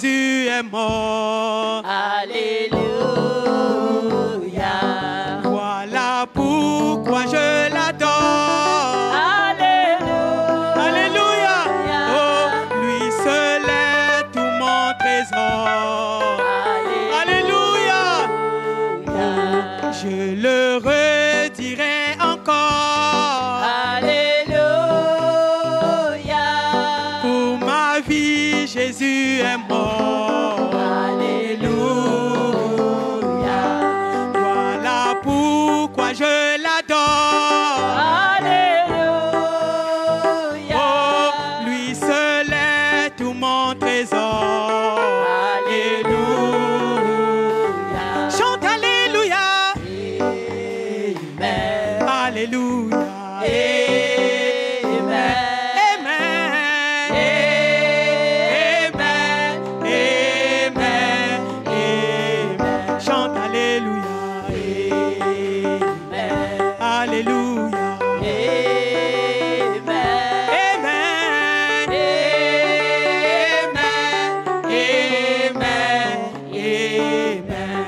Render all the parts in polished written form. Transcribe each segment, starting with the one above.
Jésus est mort. Alléluia. Voilà pourquoi je l'adore. Alléluia. Alléluia. Oh, lui seul est tout mon trésor. Alléluia. Je le redirai encore. Alléluia. Pour ma vie, Jésus est mort. Alléluia. Voilà pourquoi je l'adore. Alléluia. Oh, lui seul est tout mon trésor. Alléluia. Chante Alléluia. Amen. Alléluia. Amen. Amen. Amen. Amen. Amen. Chante Alléluia. Amen. Alléluia. Amen. Amen. Amen. Amen. Amen.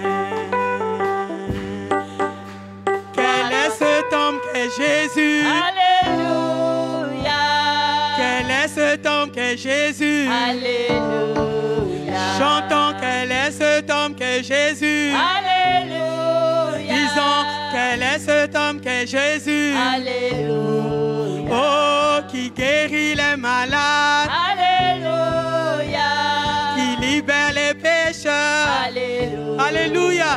Quel est cet homme qu'est Jésus? Alléluia. Quel est cet homme qu'est Jésus? Alléluia. Chantons, quel est cet homme qu'est Jésus? Alléluia. Disons, quel est cet homme qu'est Jésus? Alléluia. Oh, qui guérit les malades, Alléluia. qui libère les pécheurs. Alléluia. Alléluia.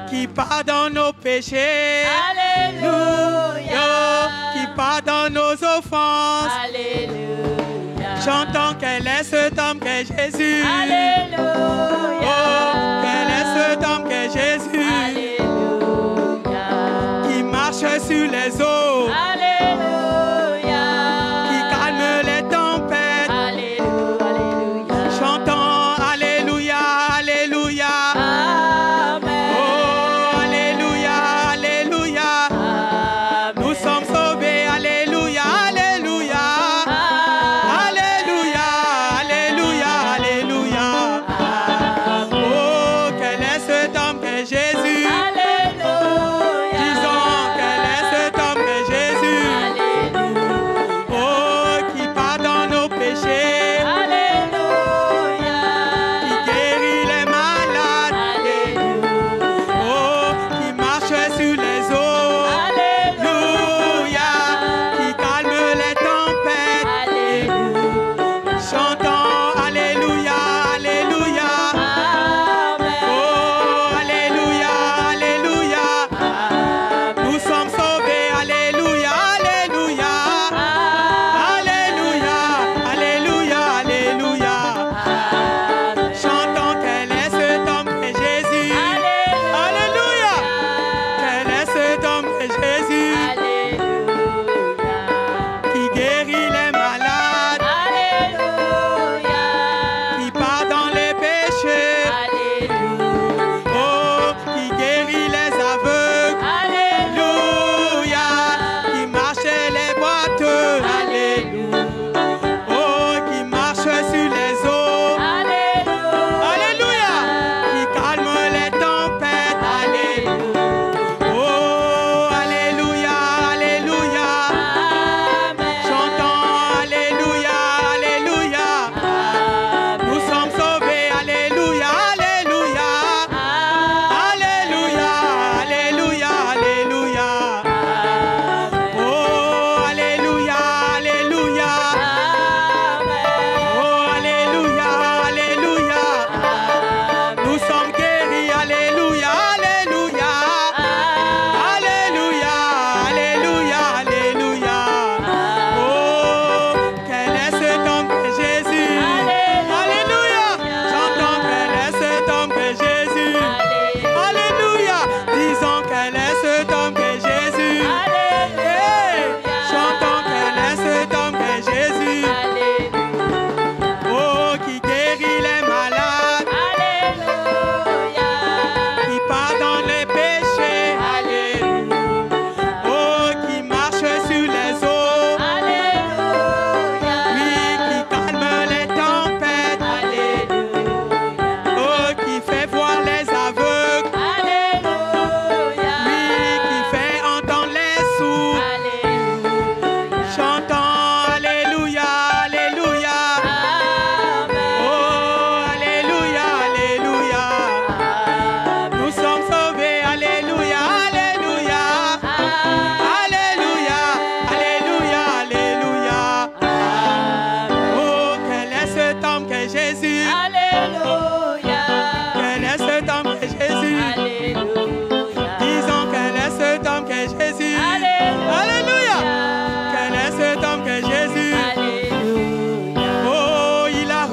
Qui pardonne nos péchés. Alléluia. Oh, qui pardonne nos offenses. Alléluia. Chantons, quel est cet homme qu'est Jésus? Alléluia. Oh, quel est cet homme qu'est Jésus? Alléluia. Qui marche sur les eaux, Alléluia. qui calme les tempêtes. Alléluia. Alléluia. Chantons, Alléluia, Alléluia. Amen. Oh, Alléluia, Alléluia. Amen. Nous sommes sauvés, Alléluia, Alléluia. Alléluia, Alléluia, Alléluia. Oh, quel est cet homme qu'est Jésus? Alléluia. Disons, quel est cet homme qu'est Jésus?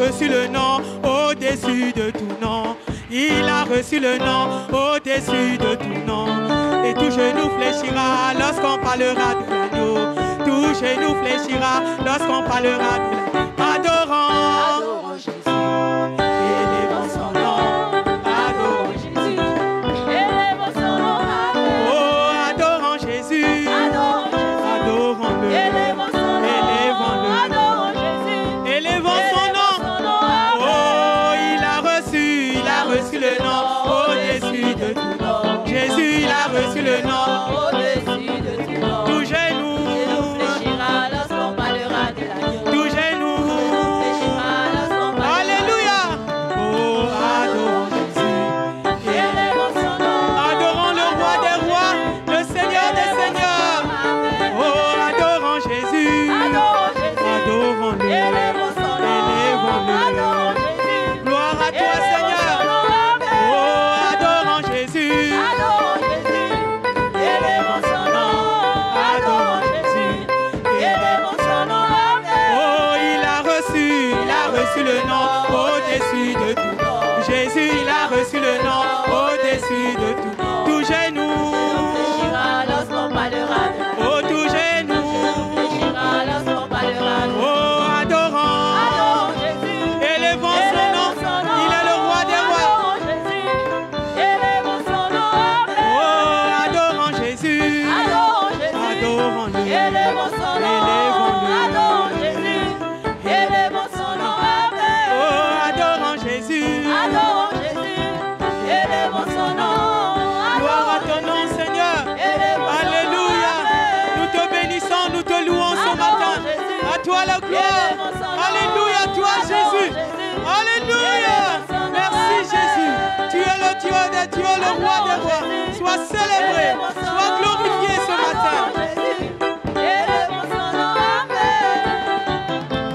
reçu le nom au-dessus de tout nom. Il a reçu le nom au-dessus de tout nom. Et tout genou fléchira lorsqu'on parlera de l'agneau. Tout genou fléchira lorsqu'on parlera de l'agneau. Adorant, Adorons Jésus. élevons son nom. Adorons Jésus. Élevons son nom. Amen. Oh, adorons Jésus. Adorons Jésus. Adorons-le. Élevons son nom. Élevons-le. Adorons Jésus. Élevons son nom. Oh, il a reçu le nom au-dessus de tout nom. Jésus, il a reçu le nom. Au-dessus de tout nom. Tout genou, Genou fléchira lorsqu'on parlera de l'agneau. tout genou. Fléchira lorsqu'on parlera. Alléluia. Oh, adorons Jésus. Élevons son nom. Adorons le roi des rois, le Seigneur des seigneurs. Amen. Oh, adorons Jésus. Adorons Jésus. Adorons-le. Élevons son nom. Élevons-le. Adorons Jésus. Gloire à toi, Élevons Seigneur. son nom. Amen. Oh, adorons Jésus. Adorons Jésus. Élevons son nom. Adorons Jésus. Élevons son nom. Amen. Oh, il a reçu le nom au-dessus de tout. Jésus, il a reçu le nom au-dessus de tout. Tout genou, Fléchira lorsqu'on parlera de l'agneau. oh, tout genou. Fléchira lorsqu'on parlera de l'agneau. Oh, adorant, Adorons Jésus. élevons son nom. Il est le roi des rois. Adorons Jésus. Élevons son nom. Amen. Oh, adorons Jésus. Adorons Jésus. Adorons-le. Élevons son nom. Élevons-le. Adorons Jésus. Élevons son nom. Amen. Oh, adorons Jésus. Adorons Jésus. Élevons son nom. Gloire à Adorons ton nom, Jésus. Seigneur. Élevons son Alléluia. nom. Amen. Nous te bénissons, nous te louons ce Adorons matin. Jésus. À toi la gloire. Élevons son nom. Alléluia, toi Adorons Jésus. Jésus. Alléluia. Élevons son nom. Merci Amen. Jésus. Tu es le Dieu des dieux, le roi des Adorons rois. Jésus. Sois célébré, Élevons son sois nom. glorifié ce matin. Adorons Jésus. Élevons son nom. Amen.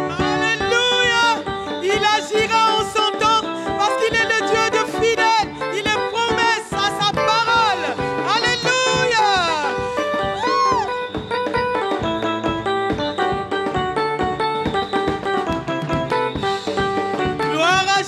Alléluia. Il agira en son temps parce qu'il est le Dieu de fidèle. Il est promesse à sa parole. Alléluia. Gloire à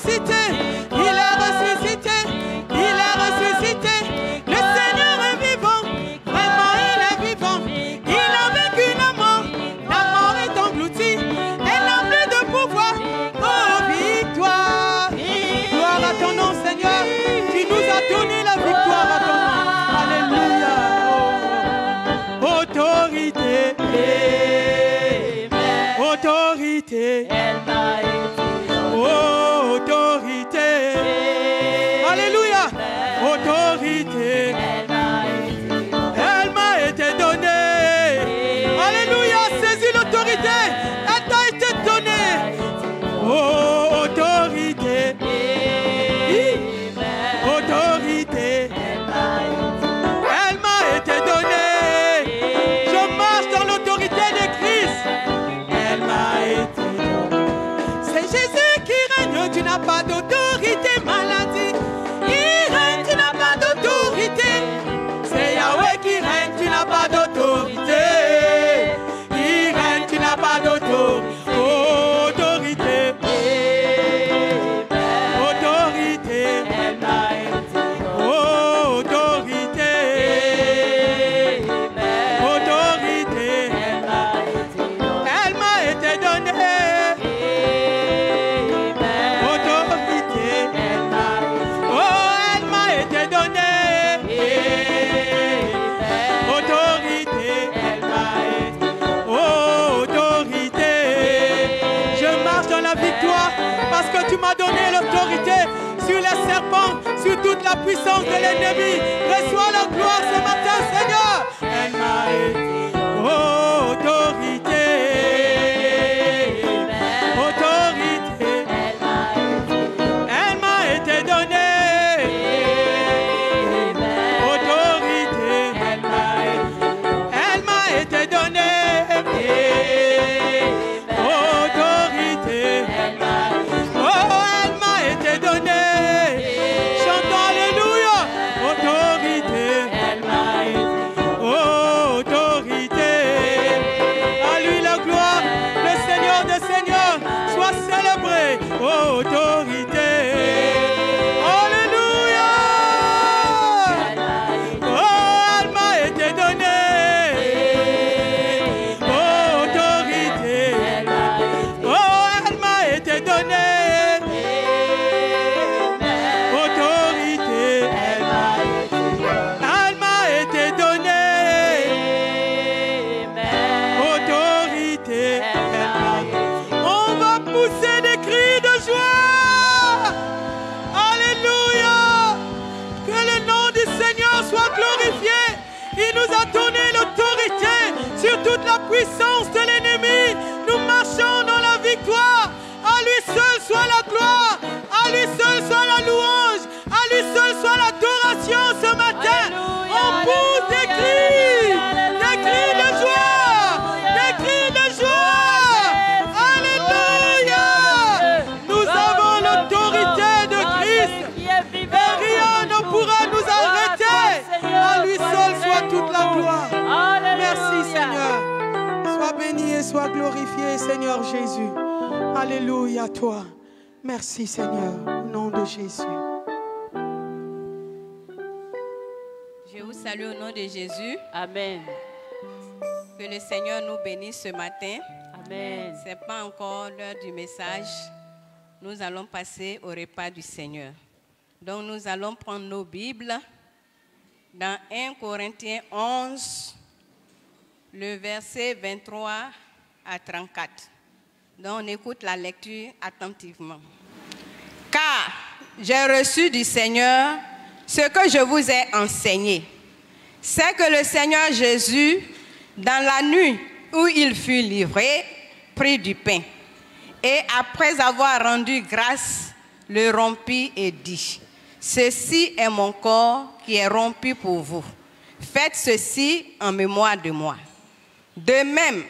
ressuscité, il est ressuscité, il est ressuscité. Le Seigneur est vivant, vraiment il est vivant. Il a vaincu la mort est engloutie, elle n'a plus de pouvoir. Oh, victoire, gloire à ton nom Seigneur, tu nous as donné la victoire à ton nom. Alléluia. Oh, autorité, autorité, Elle m'a été autorité. Alléluia. Autorité, elle m'a été donnée. Alléluia. Saisis l'autorité, elle t'a été donnée. Oh, autorité, autorité, elle m'a été donnée. Je marche dans l'autorité de Christ. Elle m'a été donnée. C'est Jésus qui règne, tu n'as pas d'autorité, maladie. Il règne, tu n'as pas d'autorité. C'est Yahweh qui règne, tu n'as pas d'autorité. Il règne, tu n'as pas d'autorité. Autorité, autorité, autorité, autorité, elle m'a été donnée. Autorité, oh, elle m'a été donnée. Autorité, autorité, je marche dans la victoire parce que tu m'as donné l'autorité sur les serpents, sur toute la puissance de l'ennemi. Reçois la gloire ce matin, Seigneur. Elle m'a été autorité, autorité, elle m'a été donnée. Autorité, elle m'a été donnée. Autorité, oh, elle m'a été donnée. Chantons Alléluia. Autorité, autorité, à lui la gloire, le Seigneur des Seigneurs soit célébré. Autorité, Alléluia. Oh, elle m'a été donnée. Autorité, oh, elle m'a été donnée. Autorité, elle m'a été donnée. Autorité, on va pousser des cris de joie. Alléluia. Que le nom du Seigneur soit glorifié. Il nous a donné l'autorité sur toute la puissance de l'ennemi. Nous marchons dans la victoire. À lui seul soit la gloire. À lui seul soit la louange. À lui seul soit l'adoration ce matin. On pousse des cris de joie. Des cris de joie. Alléluia. Nous avons l'autorité de Christ. Et rien ne pourra nous arrêter. À lui seul soit toute la gloire. Merci Seigneur. Sois béni et sois glorifié Seigneur Jésus. Alléluia à toi. Merci Seigneur. Au nom de Jésus. Je vous salue au nom de Jésus. Amen. Que le Seigneur nous bénisse ce matin. Amen. Ce n'est pas encore l'heure du message. Nous allons passer au repas du Seigneur. Donc nous allons prendre nos Bibles dans 1 Corinthiens 11, le verset 23 à 34. Donc on écoute la lecture attentivement. Car j'ai reçu du Seigneur ce que je vous ai enseigné. C'est que le Seigneur Jésus, dans la nuit où il fut livré, prit du pain. Et après avoir rendu grâce, le rompit et dit: ceci est mon corps qui est rompu pour vous. Faites ceci en mémoire de moi. De même,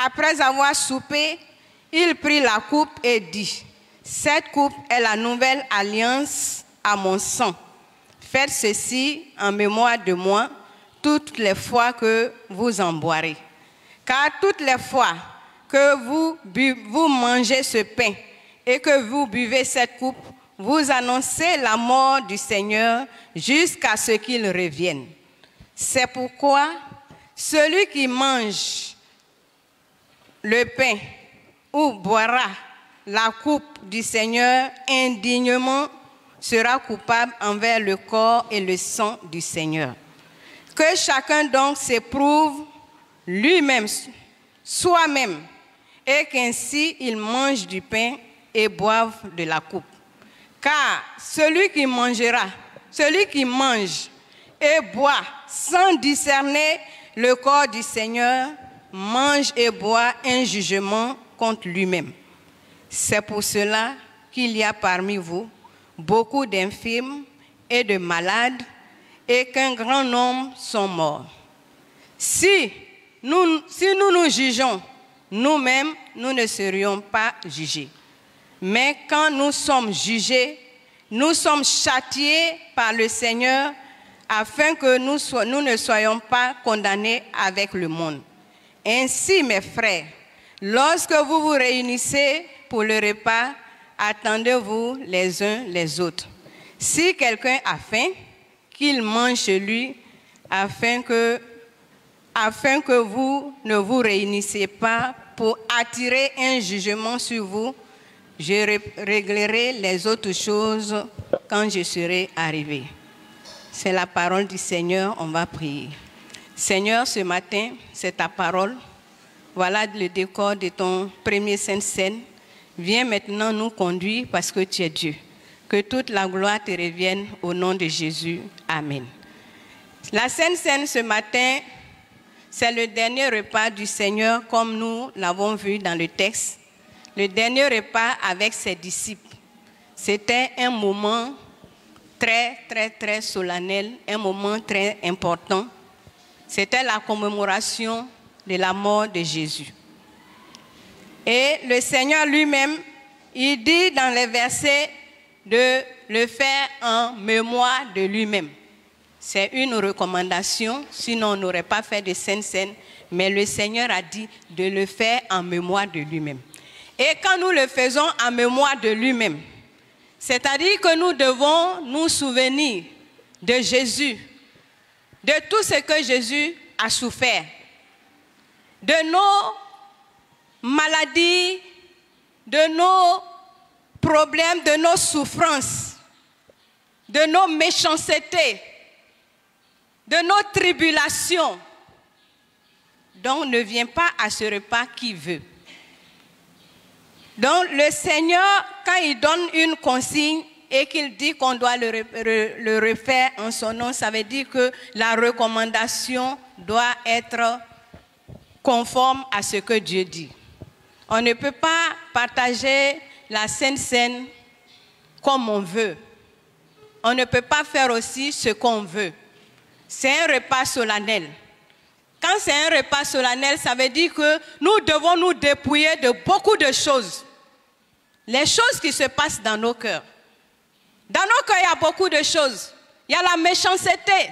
après avoir soupé, il prit la coupe et dit: cette coupe est la nouvelle alliance à mon sang. Faites ceci en mémoire de moi toutes les fois que vous en boirez. Car toutes les fois que vous mangez ce pain et que vous buvez cette coupe, vous annoncez la mort du Seigneur jusqu'à ce qu'il revienne. C'est pourquoi celui qui mange le pain ou boira la coupe du Seigneur indignement sera coupable envers le corps et le sang du Seigneur. Que chacun donc s'éprouve lui-même, soi-même, et qu'ainsi il mange du pain et boive de la coupe. Car celui qui mange et boit sans discerner le corps du Seigneur, mange et boit un jugement contre lui-même. C'est pour cela qu'il y a parmi vous beaucoup d'infirmes et de malades, et qu'un grand nombre sont morts. Si nous nous jugeons nous-mêmes, nous ne serions pas jugés. Mais quand nous sommes jugés, nous sommes châtiés par le Seigneur afin que nous ne soyons pas condamnés avec le monde. Ainsi, mes frères, lorsque vous vous réunissez pour le repas, attendez-vous les uns les autres. Si quelqu'un a faim, qu'il mange chez lui, afin que vous ne vous réunissiez pas pour attirer un jugement sur vous. Je réglerai les autres choses quand je serai arrivé. C'est la parole du Seigneur, on va prier. Seigneur, ce matin, c'est ta parole. Voilà le décor de ton premier Sainte Seine. Viens maintenant nous conduire parce que tu es Dieu. Que toute la gloire te revienne au nom de Jésus. Amen. La Sainte Seine ce matin, c'est le dernier repas du Seigneur comme nous l'avons vu dans le texte. Le dernier repas avec ses disciples. C'était un moment très solennel, un moment très important. C'était la commémoration de la mort de Jésus. Et le Seigneur lui-même, il dit dans les versets de le faire en mémoire de lui-même. C'est une recommandation, sinon on n'aurait pas fait de Sainte Seine, mais le Seigneur a dit de le faire en mémoire de lui-même. Et quand nous le faisons en mémoire de lui-même, c'est-à-dire que nous devons nous souvenir de Jésus, de tout ce que Jésus a souffert, de nos maladies, de nos problèmes, de nos souffrances, de nos méchancetés, de nos tribulations. Donc ne viens pas à ce repas qui veut. Donc le Seigneur, quand il donne une consigne et qu'il dit qu'on doit le refaire en son nom, ça veut dire que la recommandation doit être conforme à ce que Dieu dit. On ne peut pas partager la Sainte Seine comme on veut. On ne peut pas faire aussi ce qu'on veut. C'est un repas solennel. Quand c'est un repas solennel, ça veut dire que nous devons nous dépouiller de beaucoup de choses. Les choses qui se passent dans nos cœurs. Dans nos cœurs, il y a beaucoup de choses. Il y a la méchanceté.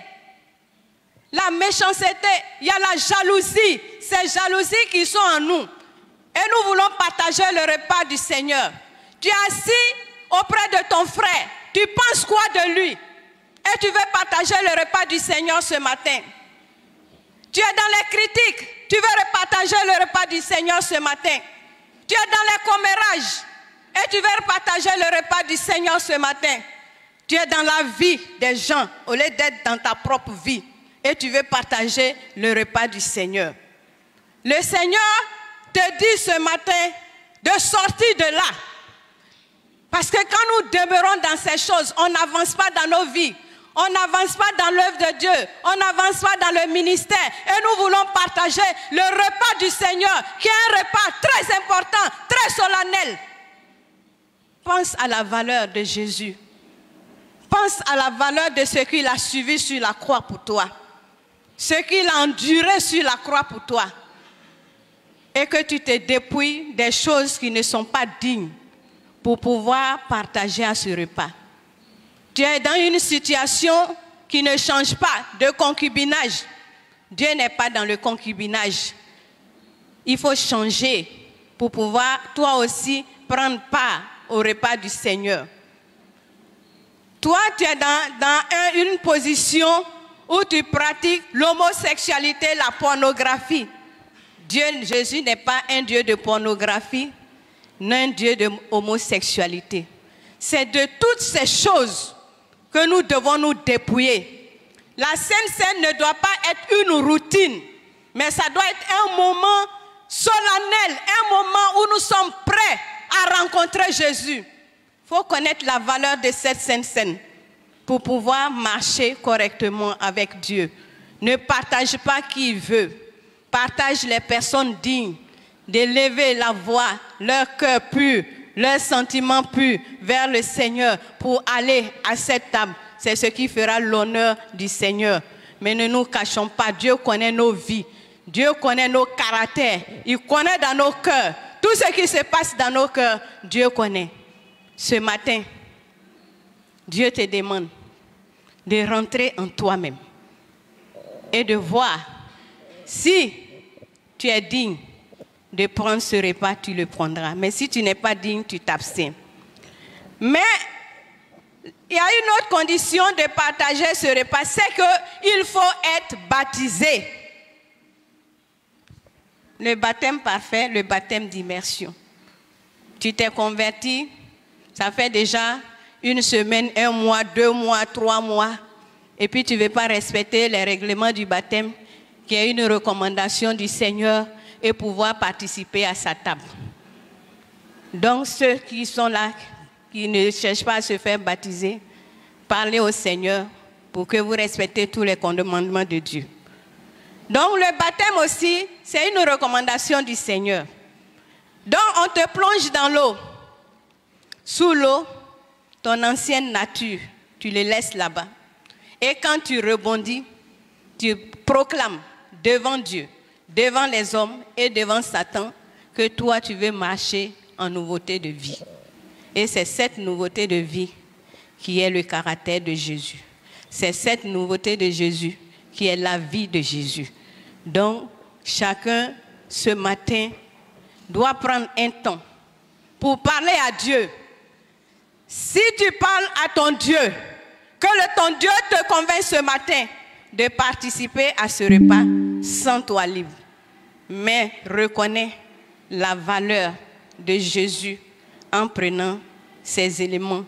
La méchanceté, il y a la jalousie. Ces jalousies qui sont en nous. Et nous voulons partager le repas du Seigneur. Tu es assis auprès de ton frère. Tu penses quoi de lui? Et tu veux partager le repas du Seigneur ce matin. Tu es dans les critiques. Tu veux partager le repas du Seigneur ce matin. Tu es dans les commérages. Et tu veux partager le repas du Seigneur ce matin. Tu es dans la vie des gens au lieu d'être dans ta propre vie. Et tu veux partager le repas du Seigneur. Le Seigneur te dit ce matin de sortir de là. Parce que quand nous demeurons dans ces choses, on n'avance pas dans nos vies. On n'avance pas dans l'œuvre de Dieu. On n'avance pas dans le ministère. Et nous voulons partager le repas du Seigneur, qui est un repas très important, très solennel. Pense à la valeur de Jésus. Pense à la valeur de ce qu'il a suivi sur la croix pour toi. Ce qu'il a enduré sur la croix pour toi. Et que tu te dépouilles des choses qui ne sont pas dignes pour pouvoir partager à ce repas. Tu es dans une situation qui ne change pas de concubinage. Dieu n'est pas dans le concubinage. Il faut changer pour pouvoir toi aussi prendre part au repas du Seigneur. Toi, tu es dans une position où tu pratiques l'homosexualité, la pornographie. Jésus n'est pas un Dieu de pornographie, ni un Dieu de homosexualité. C'est de toutes ces choses que nous devons nous dépouiller. La Sainte Seine ne doit pas être une routine, mais ça doit être un moment solennel, un moment où nous sommes prêts à rencontrer Jésus. Il faut connaître la valeur de cette Sainte Seine pour pouvoir marcher correctement avec Dieu. Ne partage pas qui veut. Partage les personnes dignes d'élever la voix, leur cœur pur, leurs sentiments purs vers le Seigneur pour aller à cette table. C'est ce qui fera l'honneur du Seigneur. Mais ne nous cachons pas, Dieu connaît nos vies. Dieu connaît nos caractères. Il connaît dans nos cœurs. Tout ce qui se passe dans nos cœurs, Dieu connaît. Ce matin, Dieu te demande de rentrer en toi-même et de voir si tu es digne de prendre ce repas, tu le prendras. Mais si tu n'es pas digne, tu t'abstiens. Mais il y a une autre condition de partager ce repas, c'est qu'il faut être baptisé. Le baptême parfait, le baptême d'immersion. Tu t'es converti, ça fait déjà une semaine, 1 mois, 2 mois, 3 mois, et puis tu ne veux pas respecter les règlements du baptême, qui est une recommandation du Seigneur, et pouvoir participer à sa table. Donc ceux qui sont là, qui ne cherchent pas à se faire baptiser, parlez au Seigneur pour que vous respectez tous les commandements de Dieu. Donc le baptême aussi, c'est une recommandation du Seigneur. Donc on te plonge dans l'eau. Sous l'eau, ton ancienne nature, tu le laisses là-bas. Et quand tu rebondis, tu proclames devant Dieu, devant les hommes et devant Satan que toi tu veux marcher en nouveauté de vie. Et c'est cette nouveauté de vie qui est le caractère de Jésus. C'est cette nouveauté de Jésus qui est la vie de Jésus. Donc, chacun, ce matin, doit prendre un temps pour parler à Dieu. Si tu parles à ton Dieu, que ton Dieu te convainc ce matin de participer à ce repas sans toi libre. Mais reconnais la valeur de Jésus en prenant ces éléments.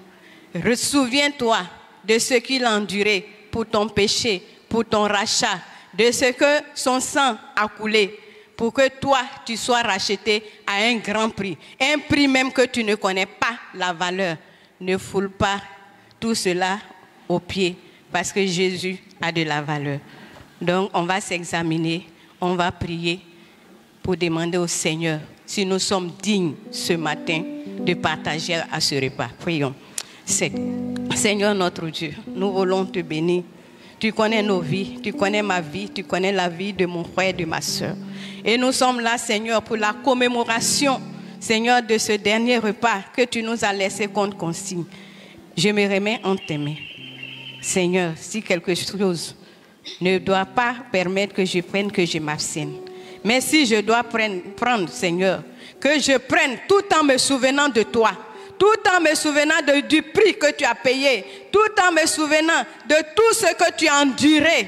Souviens-toi de ce qu'il a enduré pour ton péché, pour ton rachat, de ce que son sang a coulé pour que toi, tu sois racheté à un grand prix. Un prix même que tu ne connais pas la valeur. Ne foule pas tout cela aux pieds parce que Jésus a de la valeur. Donc, on va s'examiner, on va prier pour demander au Seigneur si nous sommes dignes ce matin de partager à ce repas. Prions. Seigneur notre Dieu, nous voulons te bénir. Tu connais nos vies, tu connais ma vie, tu connais la vie de mon frère et de ma soeur. Et nous sommes là, Seigneur, pour la commémoration, Seigneur, de ce dernier repas que tu nous as laissé contre consigne. Je me remets en tes mains. Seigneur, si quelque chose ne doit pas permettre que je prenne, que je m'abstienne. Mais si je dois prendre, Seigneur, que je prenne tout en me souvenant de toi, tout en me souvenant du prix que tu as payé, tout en me souvenant de tout ce que tu as enduré.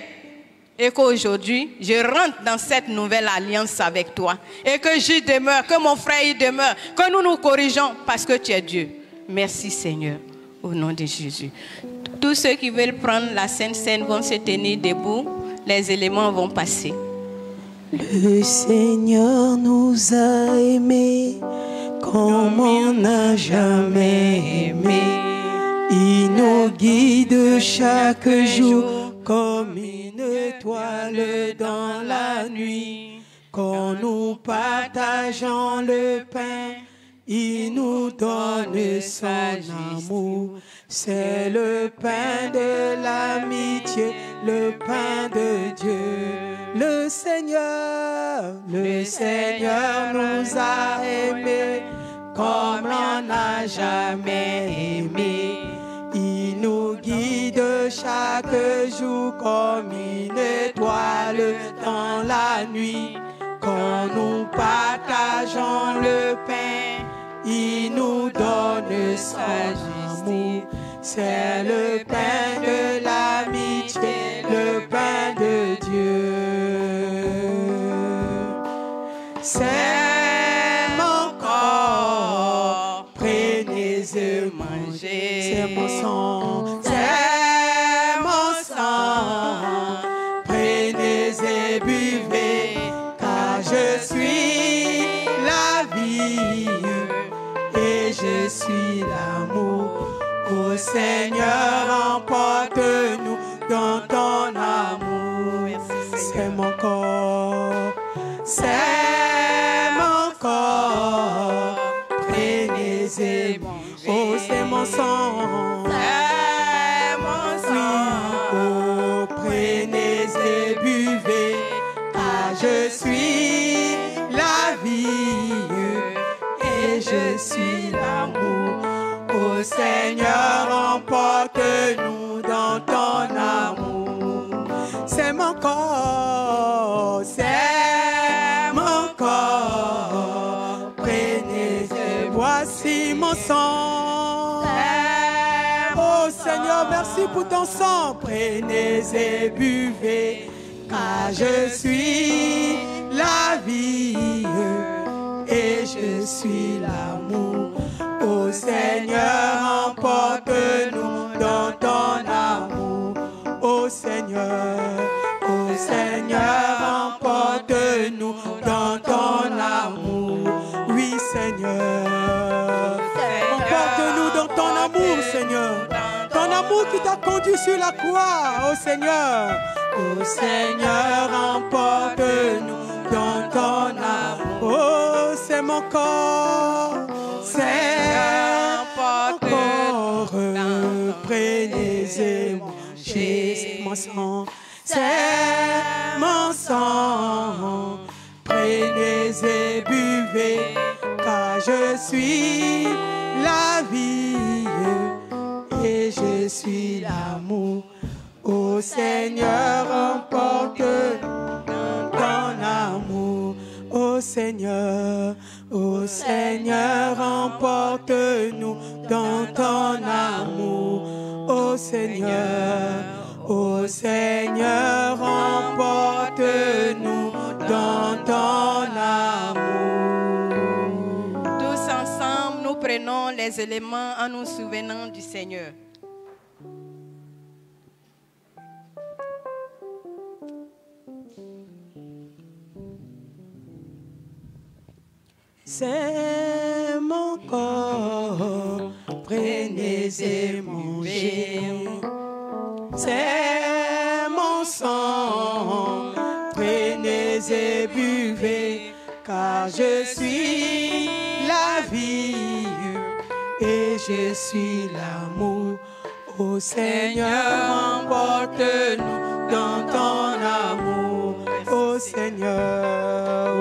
Et qu'aujourd'hui, je rentre dans cette nouvelle alliance avec toi. Et que j'y demeure, que mon frère y demeure, que nous nous corrigeons parce que tu es Dieu. Merci Seigneur, au nom de Jésus. Tous ceux qui veulent prendre la Sainte Seine vont se tenir debout. Les éléments vont passer. Le Seigneur nous a aimés comme on n'a jamais aimé. Il nous guide chaque jour comme une étoile dans la nuit. Quand nous partageons le pain, il nous donne son amour. C'est le pain de l'amitié, le pain de Dieu. Le Seigneur nous a aimés comme on n'a jamais aimé. Il nous guide chaque jour comme une étoile dans la nuit. Quand nous partageons le pain, il nous donne son amour. C'est le pain de l'amitié, le pain de Dieu. C'est mon corps, prenez et mangez. C'est mon sang, c'est mon sang, prenez et buvez, car je suis la vie et je suis l'amour. Ô Seigneur, emporte-nous dans ton amour. C'est mon corps, c'est mon corps, prenez et mangez. Oh, c'est mon sang, C'est mon sang. oh, prenez et buvez, car je suis la vie et je suis l'amour. Ô Seigneur, emporte-nous dans ton amour. C'est mon corps, c'est mon corps, prenez et voici mon sang. Oh Seigneur, merci pour ton sang, prenez et buvez, car je suis la vie et je suis l'amour. Ô Seigneur, emporte-nous dans ton amour. Ô Seigneur, emporte-nous dans ton amour. Oui Seigneur, emporte-nous dans ton amour Seigneur. Ton amour qui t'a conduit sur la croix, ô Seigneur. Ô Seigneur, emporte-nous dans ton amour. Oh, c'est mon corps, c'est mon corps, prenez et mangez. C'est mon sang, c'est mon sang, prenez et buvez, car je suis la vie et je suis l'amour. Ô Seigneur, emporte-nous dans ton amour. Ô Seigneur, emporte-nous dans ton amour. Ô Seigneur, emporte-nous dans ton amour. Tous ensemble, nous prenons les éléments en nous souvenant du Seigneur. C'est mon corps, prenez et mangez. C'est mon sang, prenez et buvez, car je suis la vie et je suis l'amour. Ô Seigneur, emporte-nous dans ton amour. Ô Seigneur,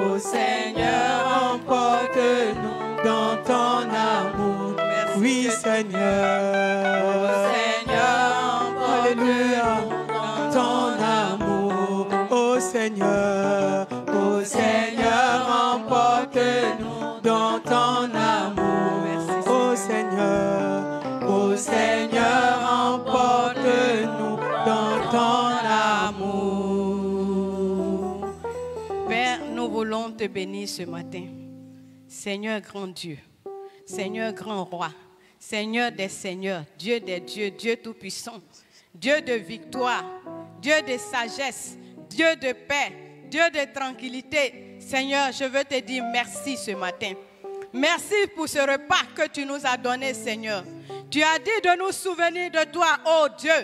emporte-nous dans ton amour. Oui Seigneur, alléluia, dans ton amour. Ô Seigneur, emporte-nous dans ton amour. Ô Seigneur, emporte-nous dans ton amour. Père, nous voulons te bénir ce matin. Seigneur grand Dieu, Seigneur grand roi, Seigneur des seigneurs, Dieu des dieux, Dieu tout-puissant, Dieu de victoire, Dieu de sagesse, Dieu de paix, Dieu de tranquillité. Seigneur, je veux te dire merci ce matin. Merci pour ce repas que tu nous as donné, Seigneur. Tu as dit de nous souvenir de toi, oh Dieu,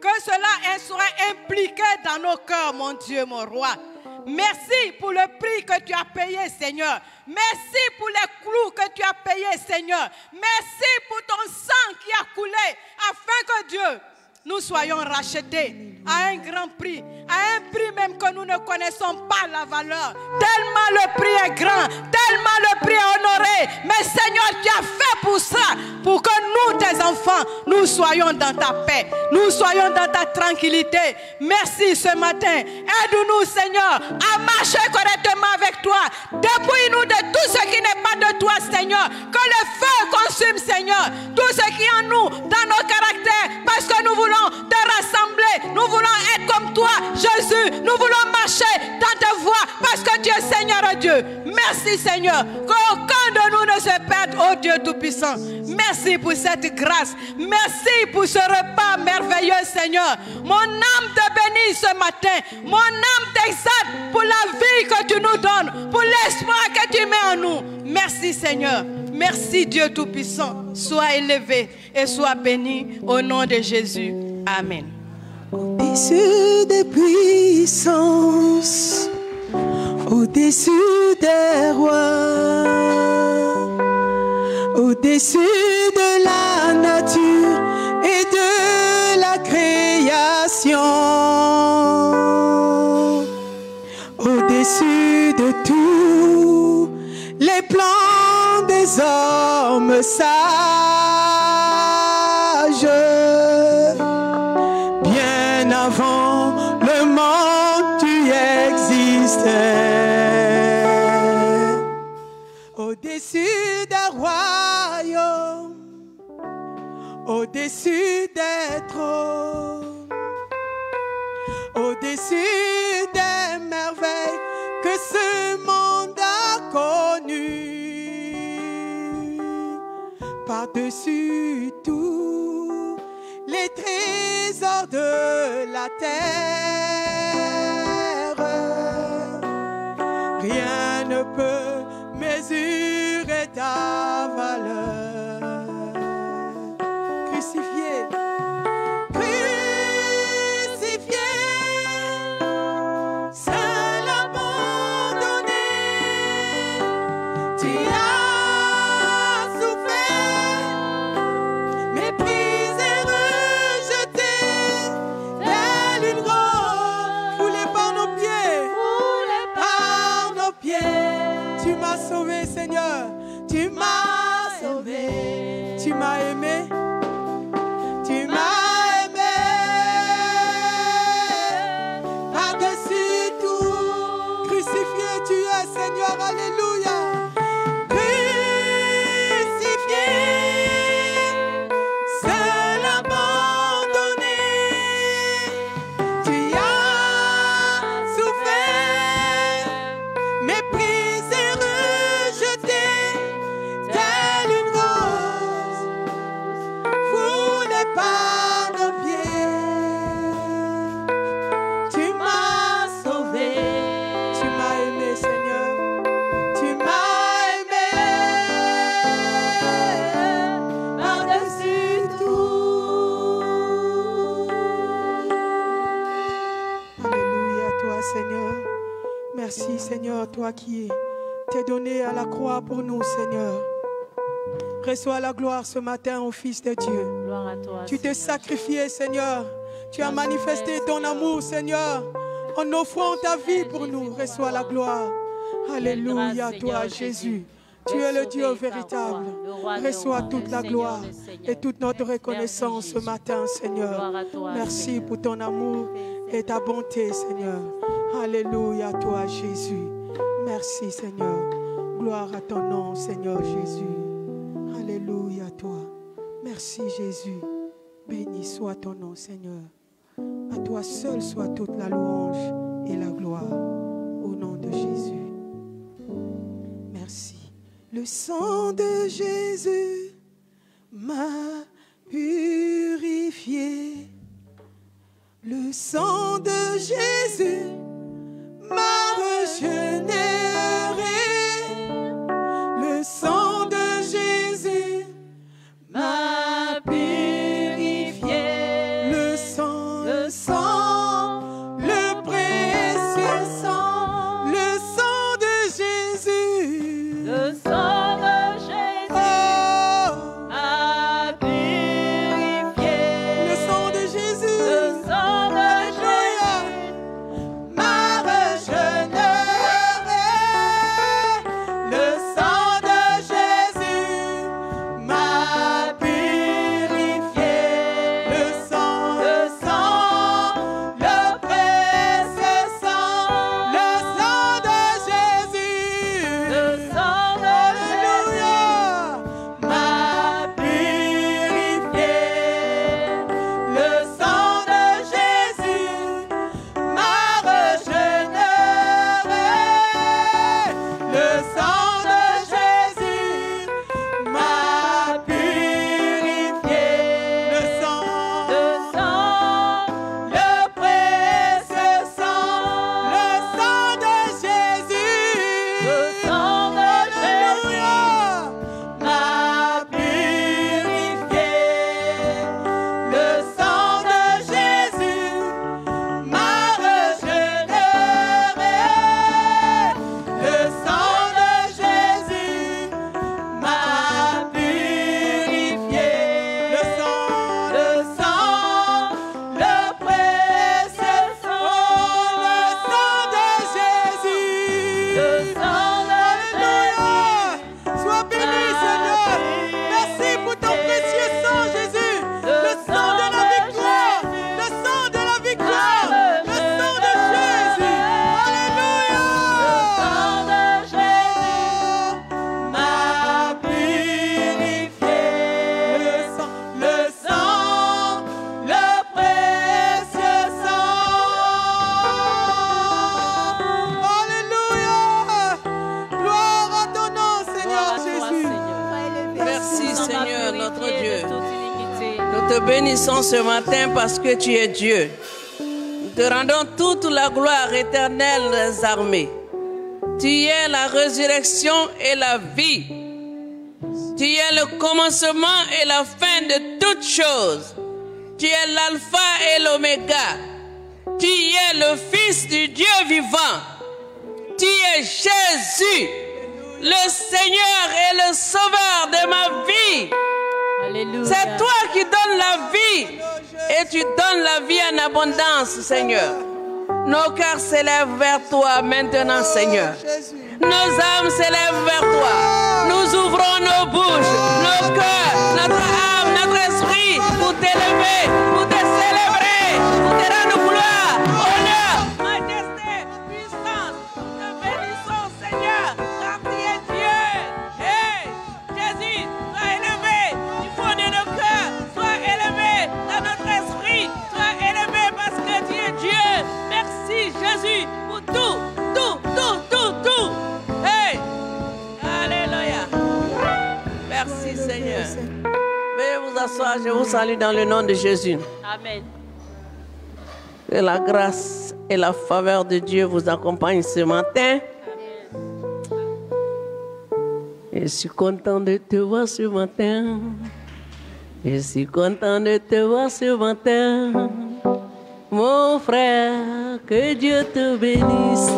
que cela soit impliqué dans nos cœurs, mon Dieu, mon roi. Merci pour le prix que tu as payé, Seigneur. Merci pour les clous que tu as payés, Seigneur. Merci pour ton sang qui a coulé afin que Dieu, nous soyons rachetés à un grand prix, à un prix même que nous ne connaissons pas la valeur. Tellement le prix est grand, tellement le prix est honoré. Mais Seigneur, tu as fait pour ça, pour que nous, tes enfants, nous soyons dans ta paix, nous soyons dans ta tranquillité. Merci ce matin. Aide-nous, Seigneur, à marcher correctement avec toi. Dépouille-nous de tout ce qui n'est pas de toi, Seigneur. Que le feu consume, Seigneur, tout ce qui est en nous, dans nos caractères, nous voulons te rassembler. Nous voulons être comme toi, Jésus. Nous voulons marcher dans ta voie parce que tu es Seigneur Dieu. Merci Seigneur. Qu'aucun de nous ne se perde, oh Dieu Tout-Puissant. Merci pour cette grâce. Merci pour ce repas merveilleux, Seigneur. Mon âme te bénit ce matin. Mon âme t'exalte pour la vie que tu nous donnes, pour l'espoir que tu mets en nous. Merci Seigneur. Merci Dieu Tout-Puissant. Sois élevé et sois béni au nom de Jésus. Amen. Au-dessus des puissances, au-dessus des rois, au-dessus de la nature et de la création, au-dessus de tous les plans des hommes sages, bien avant le monde tu existais. Au-dessus des royaumes, au-dessus des trônes, au-dessus des merveilles que ce monde a connues, par-dessus tout les trésors de la terre, rien ne peut mesurer ta valeur. Crucifié, crucifié, seul abandonné, tu as souffert, méprisé, rejeté, telle une rose, foulé par nos pieds, tu m'as sauvé, Seigneur, tu m'as sauvé, tu m'as aimé, tu m'as aimé, par-dessus tout, crucifié tu es, Seigneur, alléluia, crucifié, seul abandonné, tu as souffert, méprisé, rejeté, telle une rose, foulée par nos pieds. Tu m'as sauvé, tu m'as aimé, Seigneur, tu m'as aimé, par-dessus tout. Alléluia, toi, Seigneur. Merci, Seigneur, toi qui t'es donné à la croix pour nous, Seigneur. Reçois la gloire ce matin au Fils de Dieu. Gloire à toi, Tu t'es sacrifié, Seigneur. Tu as manifesté ton amour, Seigneur, en offrant ta vie pour nous. Reçois la gloire. Alléluia, toi, Jésus. Tu es le Dieu véritable. Reçois toute la gloire et toute notre reconnaissance ce matin, Seigneur. Merci pour ton amour et ta bonté, Seigneur. Alléluia, toi, Jésus. Merci, Seigneur. Gloire à ton nom, Seigneur Jésus. Alléluia, toi. Merci, Jésus. Béni soit ton nom, Seigneur. À toi seul soit toute la louange et la gloire. Au nom de Jésus. Merci. Le sang de Jésus m'a purifié. Le sang de Jésus m'a régénéré. Le sang de Jésus m'a purifié. Le sang, le précieux sang, le sang de Jésus. Le sang de Jésus m'a purifié. Le sang de Jésus. Le sang de Jésus Seigneur, notre Dieu. Nous te bénissons ce matin parce que tu es Dieu. Nous te rendons toute la gloire éternelle des armées. Tu es la résurrection et la vie. Tu es le commencement et la fin de toutes choses. Tu es l'alpha et l'oméga. Tu es le Fils du Dieu vivant. Tu es Jésus, le Seigneur et le Sauveur de ma vie. C'est toi qui donnes la vie et tu donnes la vie en abondance, Seigneur. Nos cœurs s'élèvent vers toi maintenant, Seigneur. Nos âmes s'élèvent vers toi. Nous ouvrons nos bouches, nos cœurs, notre âme, notre esprit pour t'élever, pour te célébrer, pour te rendre gloire, honneur, majesté, puissance. Te bénissons, Seigneur, car tu es Dieu. Hey, Jésus, sois élevé du fond de nos cœurs, sois élevé dans notre esprit, sois élevé parce que tu es Dieu. Merci, Jésus, pour tout. Hey! Alléluia. Merci, Seigneur. Veuillez vous asseoir, je vous salue dans le nom de Jésus. Amen. Que la grâce et la faveur de Dieu vous accompagnent ce matin. Je suis content de te voir ce matin. Je suis content de te voir ce matin. Mon frère, que Dieu te bénisse.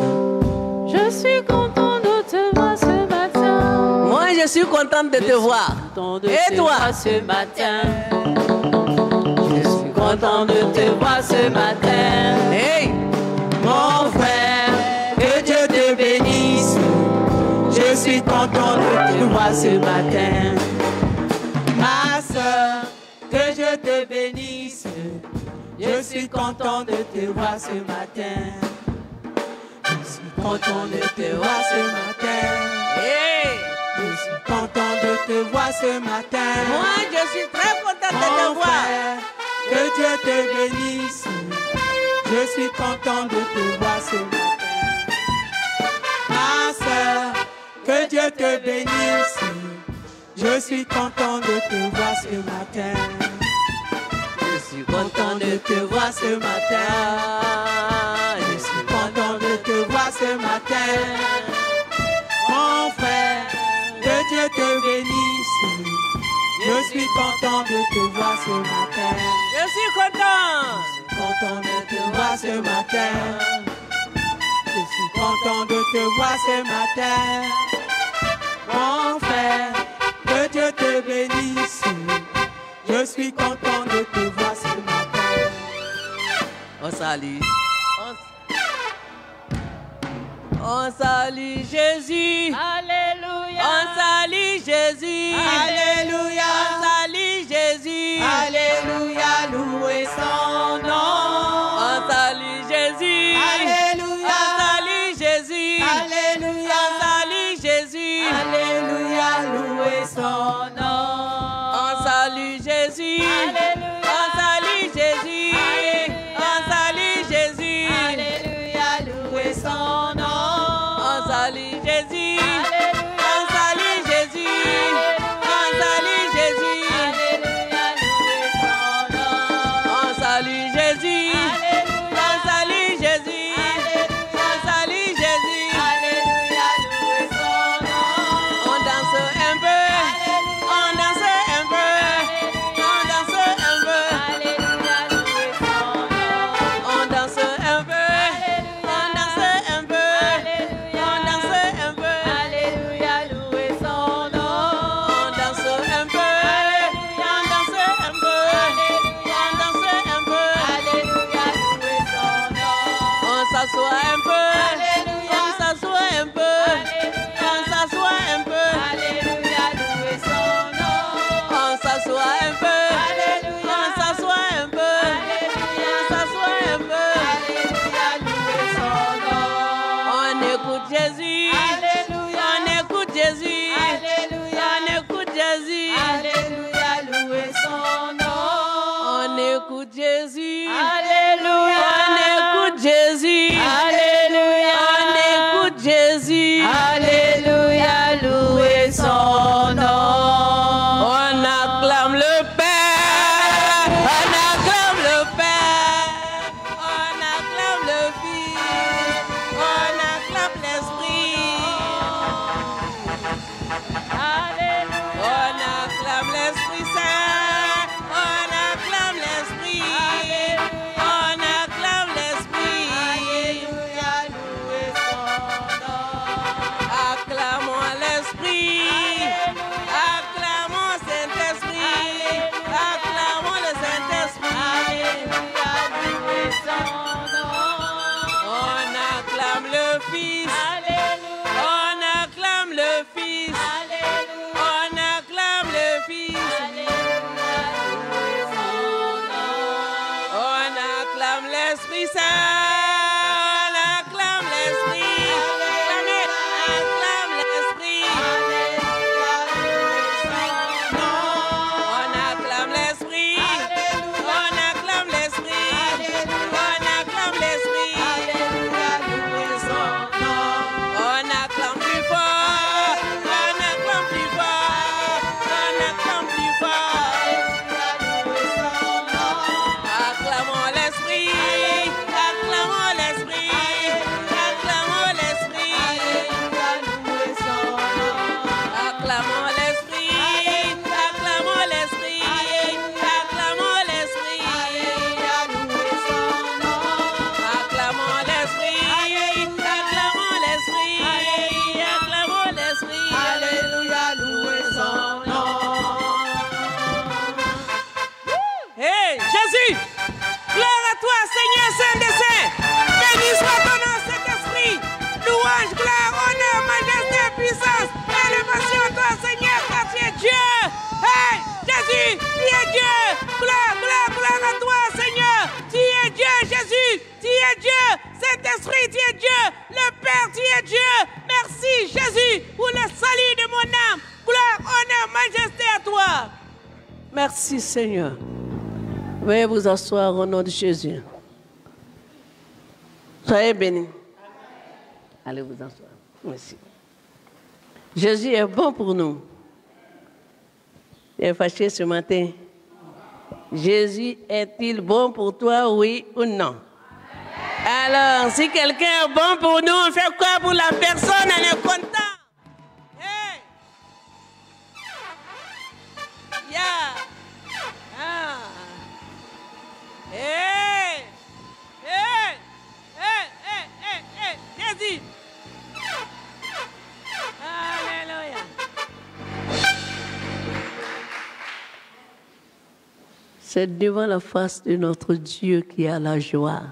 Je suis content de te voir ce matin. Moi, je suis contente de te voir. Et toi? Ce matin. Je suis content de te voir ce matin. Hey! Mon frère, que Dieu te bénisse. Je suis content de te voir ce matin. Ma soeur, que Dieu te bénisse. Je suis content de te voir ce matin. Je suis content de te voir ce matin. Hey! Je suis content de te voir ce matin. Moi, je suis très contente de te Mon voir. frère, que Dieu te bénisse. Je suis content de te voir ce matin. Ma soeur, que Dieu te bénisse. Je suis content de te voir ce matin. Je suis content de te voir ce matin. Je suis content de te voir ce matin. Mon frère, que Dieu te bénisse. Je suis content de te voir ce matin. Je suis content. Content de te voir ce matin. Je suis content de te voir ce matin. Mon frère, que Dieu te bénisse. Je suis content de te voir ce matin. On salue. On salue Jésus. Alléluia. On salue Jésus. Alléluia. On salue Jésus. Alléluia, louez son nom. On salue Jésus. Alléluia. On salue Jésus. Alléluia. On salue Jésus. Alléluia, louez son nom. On salue Jésus. Alléluia. On salue Jésus. On salue Jésus. Alléluia, louez son nom. On salue Jésus. Alléluia. On salue Jésus. On salue Jésus. Alléluia, louez son nom. On salue Jésus. Alléluia. On salue Jésus. On salue Jésus. Alléluia, louez son nom. On danse un peu. On danse un peu. On danse un peu. Alléluia, louez son nom. On danse un peu. On danse un peu. On danse un peu. Alléluia, louez son nom. On danse un peu. On danse un peu. On danse un peu. Alléluia, louez son nom. On s'assoit un peu. Alléluia. On s'assoit un peu. On s'assoit un peu. Alléluia, louez son nom. On s'assoit un peu. Alléluia. On s'assoit un peu. On s'assoit un peu. Alléluia, louez son nom. On écoute Jésus. Alléluia. On écoute Jésus. Alléluia. On écoute Jésus. Alléluia, louez son nom. On écoute Jésus. Alléluia. On écoute Jésus. Alléluia. On écoute Jésus. Alléluia, louez son nom. On es Dieu. Gloire, gloire, gloire à toi, Seigneur. Tu es Dieu, Jésus. Tu es Dieu. Saint-Esprit, tu es Dieu. Le Père, tu es Dieu. Merci, Jésus, pour le salut de mon âme. Gloire, honneur, majesté à toi. Merci, Seigneur. Veuillez vous asseoir au nom de Jésus. Soyez bénis. Allez vous asseoir. Merci. Jésus est bon pour nous. Tu es fâché ce matin. Jésus est-il bon pour toi, oui ou non? Alors, si quelqu'un est bon pour nous, on fait quoi pour la personne? Elle est contente. Hey. Yeah. Ah. Hey. Hey. Hey. Hey. Hey. Hey. Jésus. Alléluia. C'est devant la face de notre Dieu qui a la joie.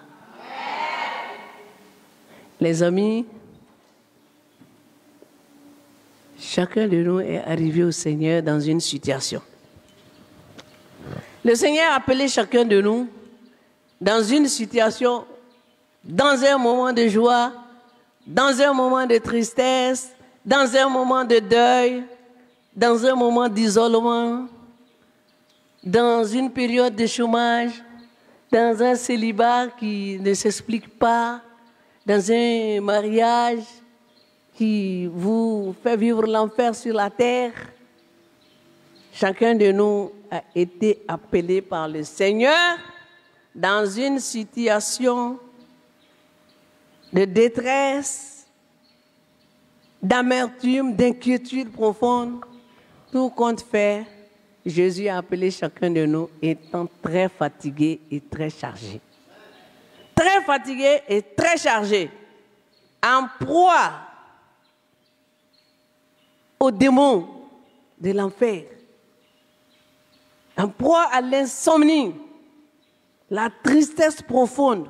Les amis, chacun de nous est arrivé au Seigneur dans une situation. Le Seigneur a appelé chacun de nous dans une situation, dans un moment de joie, dans un moment de tristesse, dans un moment de deuil, dans un moment d'isolement, dans une période de chômage, dans un célibat qui ne s'explique pas, dans un mariage qui vous fait vivre l'enfer sur la terre. Chacun de nous a été appelé par le Seigneur dans une situation de détresse, d'amertume, d'inquiétude profonde. Tout compte fait, Jésus a appelé chacun de nous étant très fatigué et très chargé. Très fatigué et très chargé, en proie aux démons de l'enfer, en proie à l'insomnie, la tristesse profonde.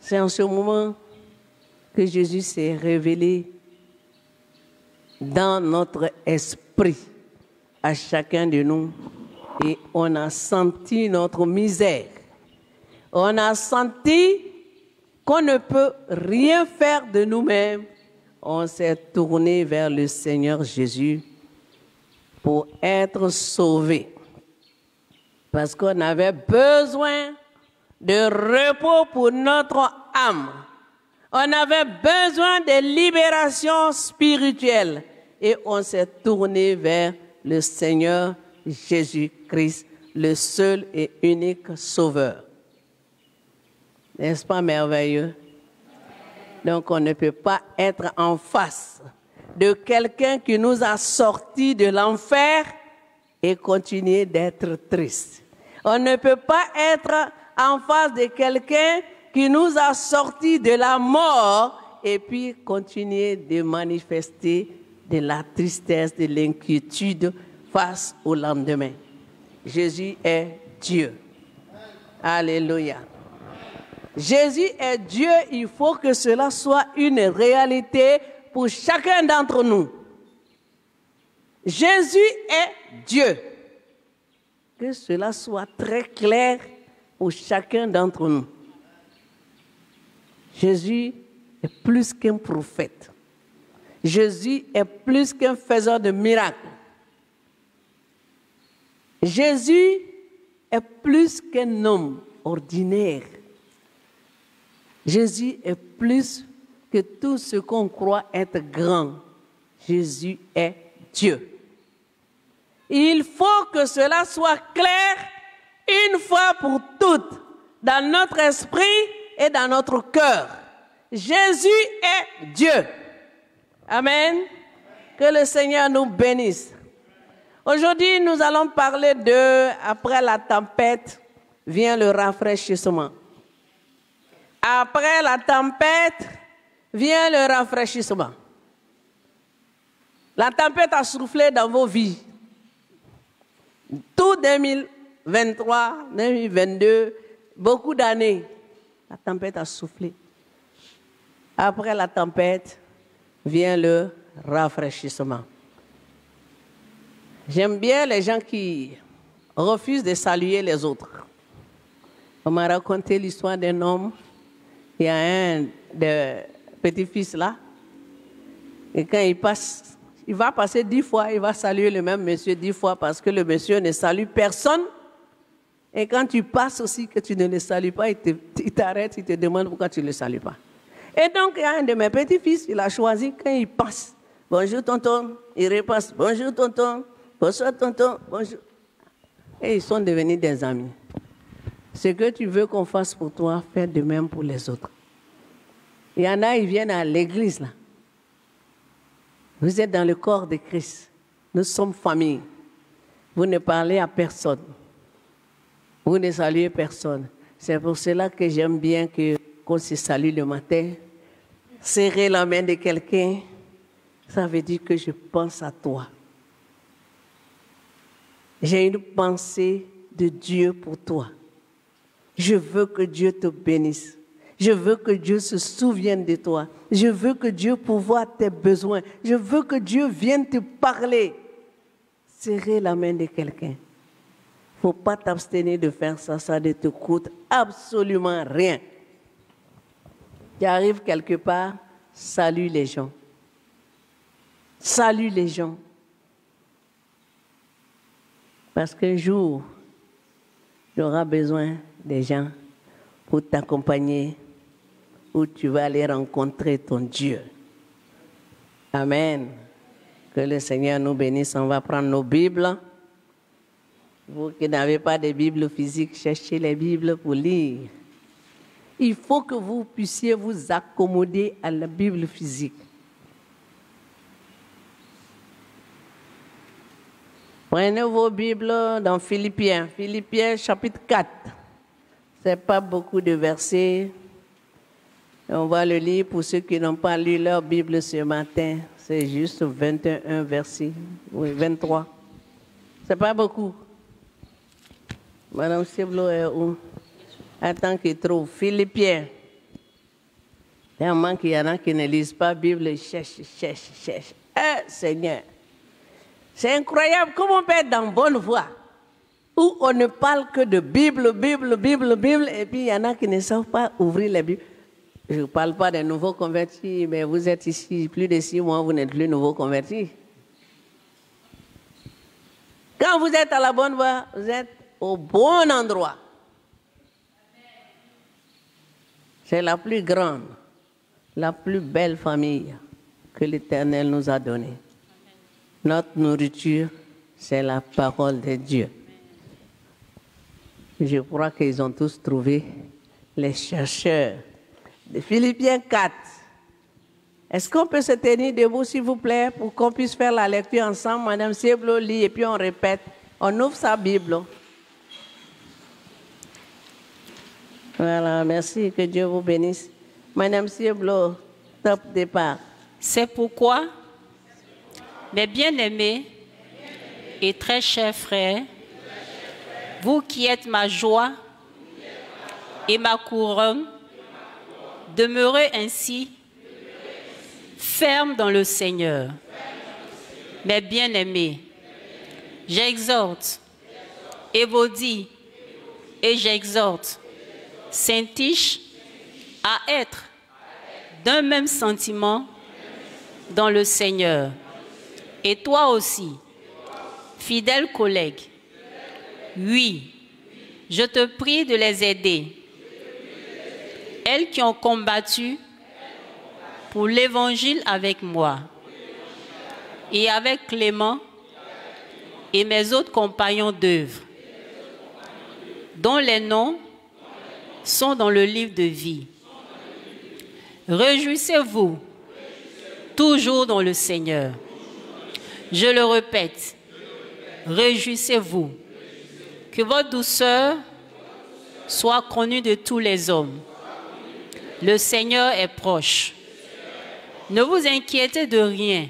C'est en ce moment que Jésus s'est révélé dans notre esprit à chacun de nous et on a senti notre misère. On a senti qu'on ne peut rien faire de nous-mêmes. On s'est tourné vers le Seigneur Jésus pour être sauvés. Parce qu'on avait besoin de repos pour notre âme. On avait besoin de libération spirituelle. Et on s'est tourné vers le Seigneur Jésus-Christ, le seul et unique Sauveur. N'est-ce pas merveilleux? Donc on ne peut pas être en face de quelqu'un qui nous a sortis de l'enfer et continuer d'être triste. On ne peut pas être en face de quelqu'un qui nous a sortis de la mort et puis continuer de manifester de la tristesse, de l'inquiétude face au lendemain. Jésus est Dieu. Alléluia. Jésus est Dieu, il faut que cela soit une réalité pour chacun d'entre nous. Jésus est Dieu. Que cela soit très clair pour chacun d'entre nous. Jésus est plus qu'un prophète. Jésus est plus qu'un faiseur de miracles. Jésus est plus qu'un homme ordinaire. Jésus est plus que tout ce qu'on croit être grand. Jésus est Dieu. Il faut que cela soit clair une fois pour toutes dans notre esprit et dans notre cœur. Jésus est Dieu. Amen. Que le Seigneur nous bénisse. Aujourd'hui, nous allons parler de après la tempête vient le rafraîchissement. Après la tempête vient le rafraîchissement. La tempête a soufflé dans vos vies. Tout 2023, 2022, beaucoup d'années, la tempête a soufflé. Après la tempête vient le rafraîchissement. J'aime bien les gens qui refusent de saluer les autres. On m'a raconté l'histoire d'un homme. Il y a un des petits-fils là. Et quand il passe, il va passer 10 fois, il va saluer le même monsieur 10 fois parce que le monsieur ne salue personne. Et quand tu passes aussi que tu ne le salues pas, il t'arrête, il te demande pourquoi tu ne le salues pas. Et donc, il y a un de mes petits-fils, il a choisi quand il passe. Bonjour tonton, il repasse. Bonjour tonton, bonsoir tonton, bonjour. Et ils sont devenus des amis. Ce que tu veux qu'on fasse pour toi, fais de même pour les autres. Il y en a, ils viennent à l'église là. Vous êtes dans le corps de Christ. Nous sommes famille. Vous ne parlez à personne. Vous ne saluez personne. C'est pour cela que j'aime bien qu'on se salue le matin. Serrer la main de quelqu'un, ça veut dire que je pense à toi. J'ai une pensée de Dieu pour toi. Je veux que Dieu te bénisse. Je veux que Dieu se souvienne de toi. Je veux que Dieu pourvoie tes besoins. Je veux que Dieu vienne te parler. Serrer la main de quelqu'un. Il ne faut pas t'abstenir de faire ça. Ça ne te coûte absolument rien. Tu arrives quelque part, salue les gens. Salue les gens. Parce qu'un jour, tu auras besoin des gens pour t'accompagner, où tu vas aller rencontrer ton Dieu. Amen. Que le Seigneur nous bénisse. On va prendre nos Bibles. Vous qui n'avez pas de Bible physique, cherchez les Bibles pour lire. Il faut que vous puissiez vous accommoder à la Bible physique. Prenez vos Bibles dans Philippiens. Philippiens chapitre 4. Ce n'est pas beaucoup de versets. On va le lire pour ceux qui n'ont pas lu leur Bible ce matin. C'est juste 21 versets. Oui, 23. Ce n'est pas beaucoup. Madame Siblo est où? Attends qu'il trouve. Philippiens. Tellement qu'il y en a qui ne lisent pas la Bible, ils cherchent. Seigneur. C'est incroyable comment on peut être dans bonne voie. Où on ne parle que de Bible, et puis il y en a qui ne savent pas ouvrir la Bible. Je ne parle pas des nouveaux convertis, mais vous êtes ici plus de 6 mois, vous n'êtes plus nouveaux convertis. Quand vous êtes à la bonne voie, vous êtes au bon endroit. C'est la plus grande, la plus belle famille que l'Éternel nous a donnée. Notre nourriture, c'est la parole de Dieu. Je crois qu'ils ont tous trouvé les chercheurs. De Philippiens 4. Est-ce qu'on peut se tenir debout, s'il vous plaît, pour qu'on puisse faire la lecture ensemble? Madame Sieblo lit et puis on répète. On ouvre sa Bible. Voilà, merci, que Dieu vous bénisse. Madame Sieblo, top départ. C'est pourquoi, mes bien-aimés et très chers frères, vous qui êtes ma joie et ma couronne, demeurez ainsi fermes dans le Seigneur. Mes bien-aimés, j'exhorte, Évodie, et j'exhorte Saint-Tiche à être d'un même sentiment dans le Seigneur. Et toi aussi, fidèle collègue, oui, je te prie de les aider. Elles qui ont combattu pour l'Évangile avec moi et avec Clément et mes autres compagnons d'œuvre, dont les noms sont dans le livre de vie. Réjouissez-vous toujours dans le Seigneur. Je le répète, réjouissez-vous. Que votre douceur soit connue de tous les hommes. Le Seigneur est proche. Ne vous inquiétez de rien,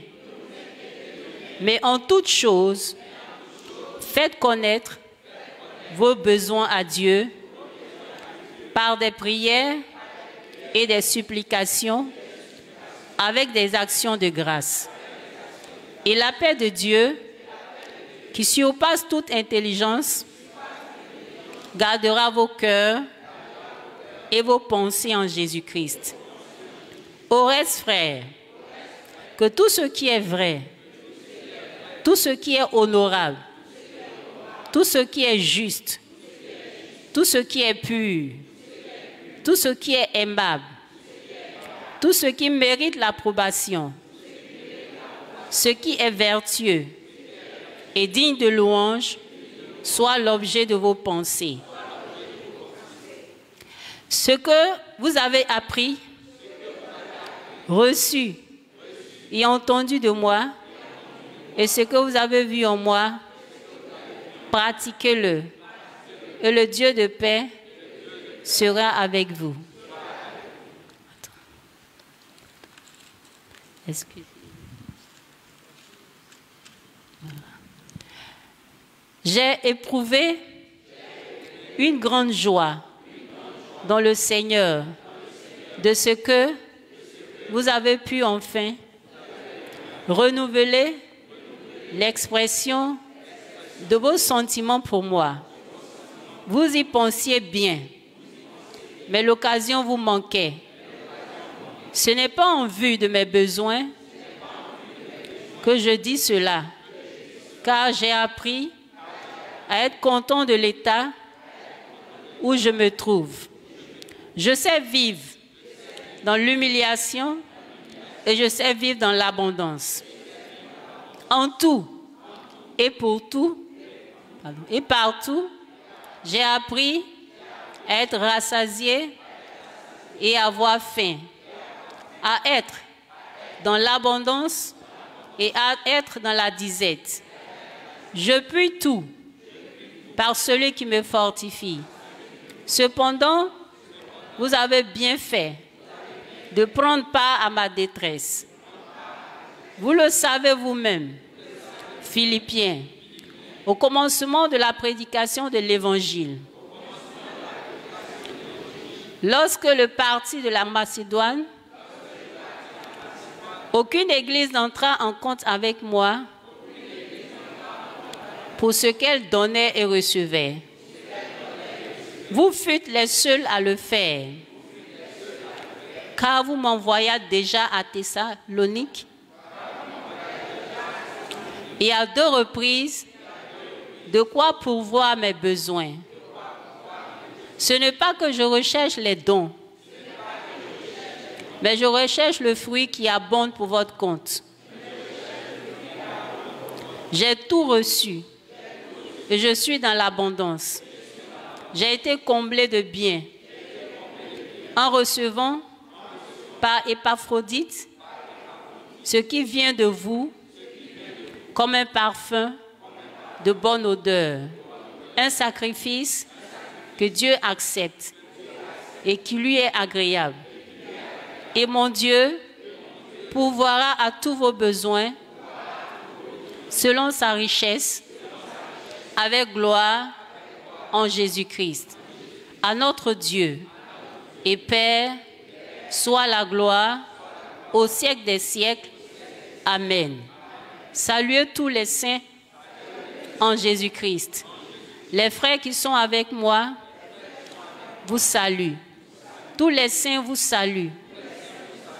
mais en toute chose, faites connaître vos besoins à Dieu par des prières et des supplications avec des actions de grâce. Et la paix de Dieu, qui surpasse toute intelligence, gardera vos cœurs et vos pensées en Jésus-Christ. Au reste, frères, que tout ce qui est vrai, tout ce qui est honorable, tout ce qui est juste, tout ce qui est pur, tout ce qui est aimable, tout ce qui mérite l'approbation, ce qui est vertueux et digne de louange, soit l'objet de vos pensées. Ce que vous avez appris, reçu et entendu de moi, et ce que vous avez vu en moi, pratiquez-le, et le Dieu de paix sera avec vous. Excusez. J'ai éprouvé une grande joie dans le Seigneur de ce que vous avez pu enfin renouveler l'expression de vos sentiments pour moi. Vous y pensiez bien, mais l'occasion vous manquait. Ce n'est pas en vue de mes besoins que je dis cela, car j'ai appris à être content de l'état où je me trouve. Je sais vivre dans l'humiliation et je sais vivre dans l'abondance. En tout et pour tout, et partout, j'ai appris à être rassasié et à avoir faim, à être dans l'abondance et à être dans la disette. Je puis tout par celui qui me fortifie. Cependant, vous avez bien fait de prendre part à ma détresse. Vous le savez vous-même, Philippiens, au commencement de la prédication de l'Évangile. Lorsque le parti de la Macédoine, aucune église n'entra en compte avec moi pour ce qu'elle donnait et recevait. Vous fûtes les seuls à le faire, car vous m'envoyâtes déjà à Thessalonique et à 2 reprises de quoi pourvoir mes besoins. Ce n'est pas que je recherche les dons, mais je recherche le fruit qui abonde pour votre compte. J'ai tout reçu et je suis dans l'abondance. J'ai été comblé de biens en recevant par Épaphrodite ce qui vient de vous comme un parfum de bonne odeur, un sacrifice que Dieu accepte et qui lui est agréable. Et mon Dieu pourvoira à tous vos besoins selon sa richesse avec gloire en Jésus-Christ. À notre Dieu et Père soit la gloire au siècle des siècles. Amen. Saluez tous les saints en Jésus-Christ. Les frères qui sont avec moi vous saluent. Tous les saints vous saluent.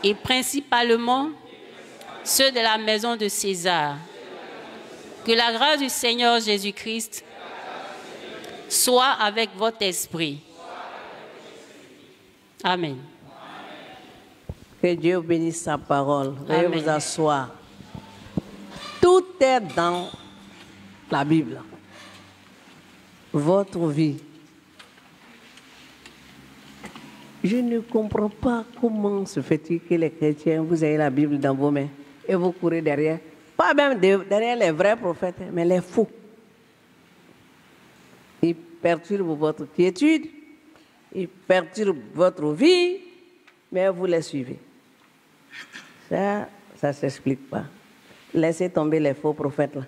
Et principalement ceux de la maison de César. Que la grâce du Seigneur Jésus-Christ soit avec votre esprit. Amen. Que Dieu bénisse sa parole. Veuillez vous asseoir. Tout est dans la Bible. Votre vie. Je ne comprends pas comment se fait-il que les chrétiens, vous avez la Bible dans vos mains et vous courez derrière. Pas même derrière les vrais prophètes, mais les faux. Ils perturbent votre quiétude, ils perturbent votre vie, mais vous les suivez. Ça ne s'explique pas. Laissez tomber les faux prophètes là.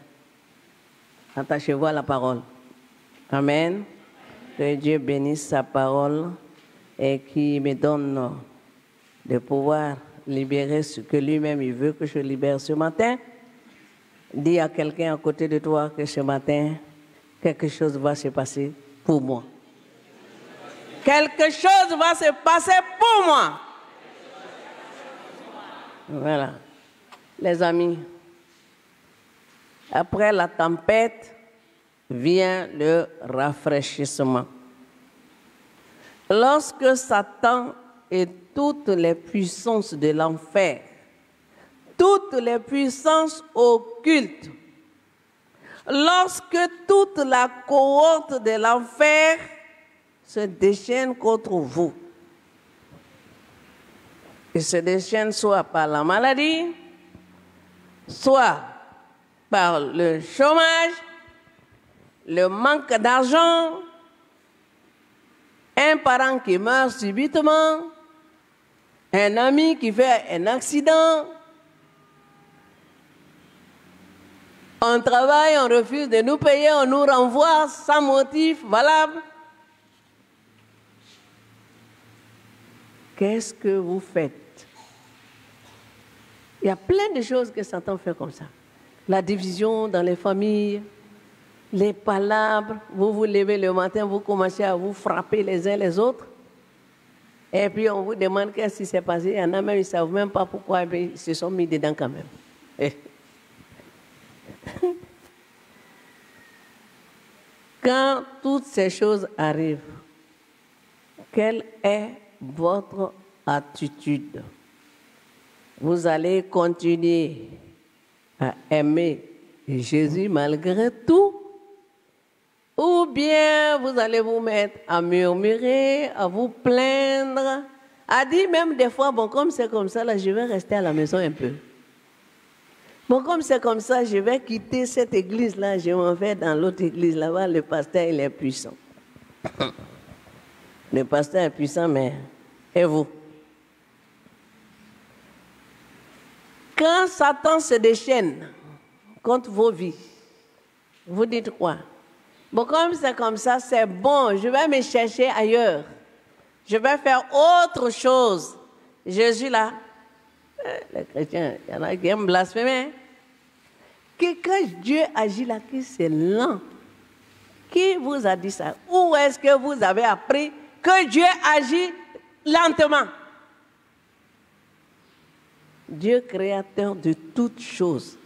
Attachez-vous à la parole. Amen. Que Dieu bénisse sa parole et qui me donne de pouvoir libérer ce que lui-même il veut que je libère ce matin. Dis à quelqu'un à côté de toi que ce matin, quelque chose va se passer pour moi. Quelque chose va se passer pour moi. Voilà. Les amis, après la tempête vient le rafraîchissement. Lorsque Satan et toutes les puissances de l'enfer, toutes les puissances occultes, lorsque toute la cohorte de l'enfer se déchaîne contre vous, et se déchaîne soit par la maladie, soit par le chômage, le manque d'argent, un parent qui meurt subitement, un ami qui fait un accident, on travaille, on refuse de nous payer, on nous renvoie sans motif valable. Qu'est-ce que vous faites? Il y a plein de choses que Satan fait comme ça. La division dans les familles, les palabres, vous vous levez le matin, vous commencez à vous frapper les uns les autres. Et puis on vous demande qu'est-ce qui s'est passé. Il y en a même, ils ne savent même pas pourquoi, mais ils se sont mis dedans quand même. Quand toutes ces choses arrivent, quelle est votre attitude? Vous allez continuer à aimer Jésus malgré tout? Ou bien vous allez vous mettre à murmurer, à vous plaindre, à dire même des fois, bon, comme c'est comme ça, là, je vais rester à la maison un peu. Bon, comme c'est comme ça, je vais quitter cette église-là, je m'en vais dans l'autre église là-bas, le pasteur, il est puissant. Le pasteur est puissant, mais et vous? Quand Satan se déchaîne contre vos vies, vous dites quoi? Bon, comme c'est comme ça, c'est bon, je vais me chercher ailleurs. Je vais faire autre chose. Jésus là, les chrétiens, il y en a qui aiment blasphémer. Quand Dieu agit là, c'est lent. Qui vous a dit ça? Où est-ce que vous avez appris que Dieu agit lentement? Dieu créateur de toutes choses.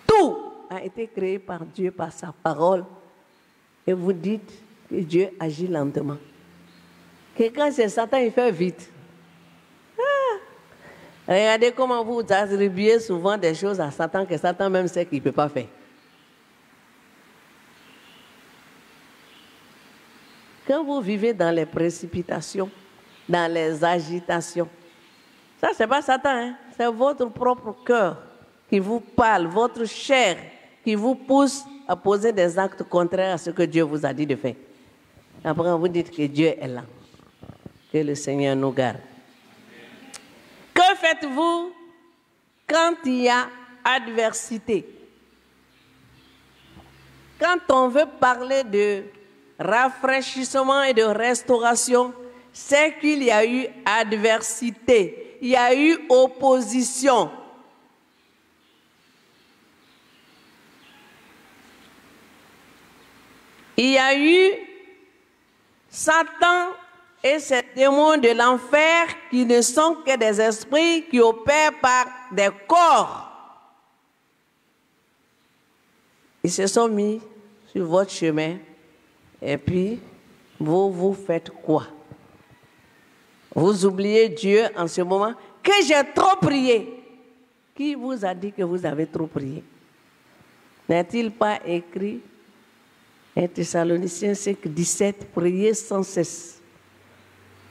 Tout a été créé par Dieu, par sa parole. Et vous dites que Dieu agit lentement. Que quand c'est Satan, il fait vite. Regardez comment vous attribuez souvent des choses à Satan que Satan même sait qu'il ne peut pas faire. Quand vous vivez dans les précipitations, dans les agitations, ça, ce n'est pas Satan, hein? C'est votre propre cœur qui vous parle, votre chair qui vous pousse à poser des actes contraires à ce que Dieu vous a dit de faire. Après, vous dites que Dieu est là. Que le Seigneur nous garde. Que faites-vous quand il y a adversité? Quand on veut parler de rafraîchissement et de restauration, c'est qu'il y a eu adversité, il y a eu opposition. Il y a eu Satan et ces démons de l'enfer qui ne sont que des esprits qui opèrent par des corps. Ils se sont mis sur votre chemin et puis vous faites quoi? Vous oubliez Dieu en ce moment que j'ai trop prié. Qui vous a dit que vous avez trop prié? N'est-il pas écrit 1 Thessaloniciens 5, 17, priez sans cesse.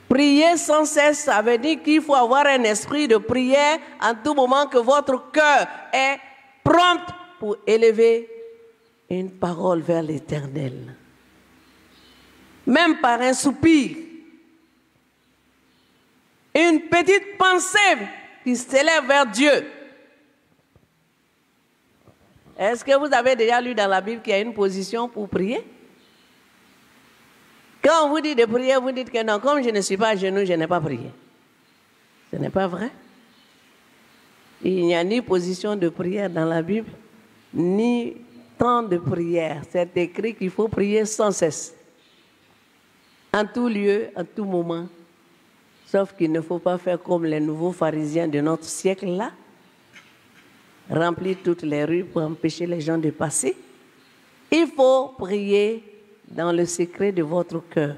Prier sans cesse, ça veut dire qu'il faut avoir un esprit de prière en tout moment, que votre cœur est prompt pour élever une parole vers l'Éternel. Même par un soupir, une petite pensée qui s'élève vers Dieu. Est-ce que vous avez déjà lu dans la Bible qu'il y a une position pour prier? Quand on vous dit de prier, vous dites que non, comme je ne suis pas à genoux, je n'ai pas prié. Ce n'est pas vrai. Il n'y a ni position de prière dans la Bible, ni temps de prière. C'est écrit qu'il faut prier sans cesse. en tout lieu, en tout moment. Sauf qu'il ne faut pas faire comme les nouveaux pharisiens de notre siècle-là, remplir toutes les rues pour empêcher les gens de passer. Il faut prier dans le secret de votre cœur.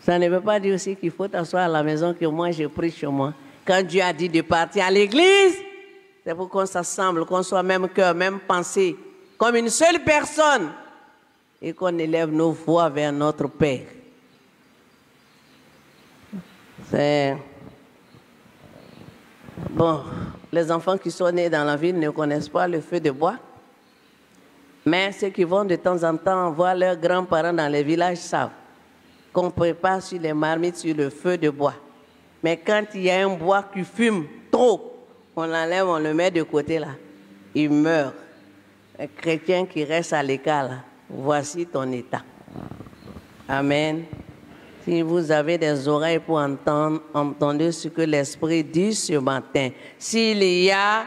Ça ne veut pas dire aussi qu'il faut t'asseoir à la maison que moi je prie chez moi. Quand Dieu a dit de partir à l'église, c'est pour qu'on s'assemble, qu'on soit même cœur, même pensée, comme une seule personne, et qu'on élève nos voix vers notre Père. C'est... Bon, les enfants qui sont nés dans la ville ne connaissent pas le feu de bois, mais ceux qui vont de temps en temps voir leurs grands-parents dans les villages savent qu'on prépare sur les marmites sur le feu de bois. Mais quand il y a un bois qui fume trop, on l'enlève, on le met de côté là, il meurt. Un chrétien qui reste à l'écart là, voici ton état. Amen. Si vous avez des oreilles pour entendre, entendez ce que l'Esprit dit ce matin. S'il y a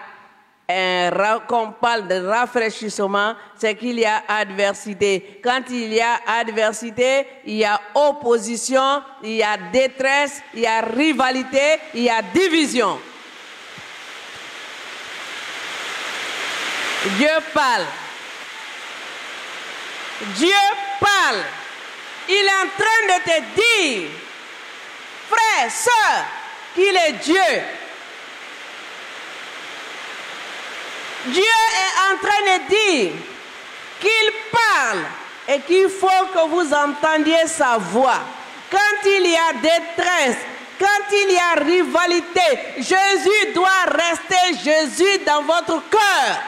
qu'on parle de rafraîchissement, c'est qu'il y a adversité. Quand il y a adversité, il y a opposition, il y a détresse, il y a rivalité, il y a division. Dieu parle. Dieu parle. Il est en train de te dire, frère, sœur, qu'il est Dieu. Dieu est en train de dire qu'il parle et qu'il faut que vous entendiez sa voix. Quand il y a détresse, quand il y a rivalité, Jésus doit rester Jésus dans votre cœur.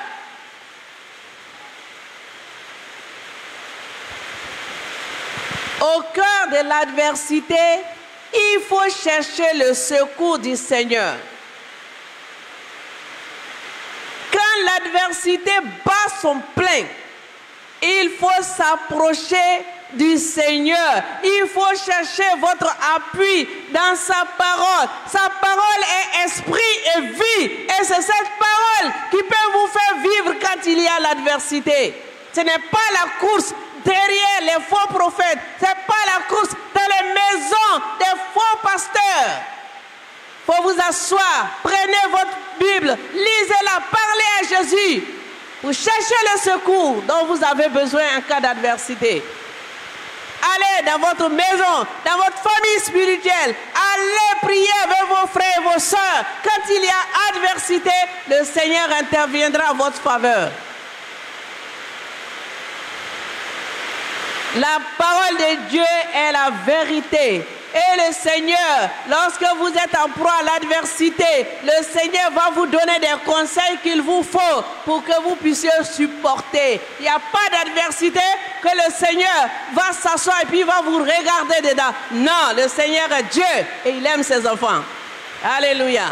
Au cœur de l'adversité, il faut chercher le secours du Seigneur. Quand l'adversité bat son plein, il faut s'approcher du Seigneur. Il faut chercher votre appui dans sa parole. Sa parole est esprit et vie. Et c'est cette parole qui peut vous faire vivre quand il y a l'adversité. Ce n'est pas la course derrière les faux prophètes. Ce n'est pas la course dans les maisons des faux pasteurs. Il faut vous asseoir, prenez votre Bible, lisez-la, parlez à Jésus pour chercher le secours dont vous avez besoin en cas d'adversité. Allez dans votre maison, dans votre famille spirituelle, allez prier avec vos frères et vos sœurs. Quand il y a adversité, le Seigneur interviendra en votre faveur. La parole de Dieu est la vérité. Et le Seigneur, lorsque vous êtes en proie à l'adversité, le Seigneur va vous donner des conseils qu'il vous faut pour que vous puissiez supporter. Il n'y a pas d'adversité que le Seigneur va s'asseoir et puis va vous regarder dedans. Non, le Seigneur est Dieu et il aime ses enfants. Alléluia.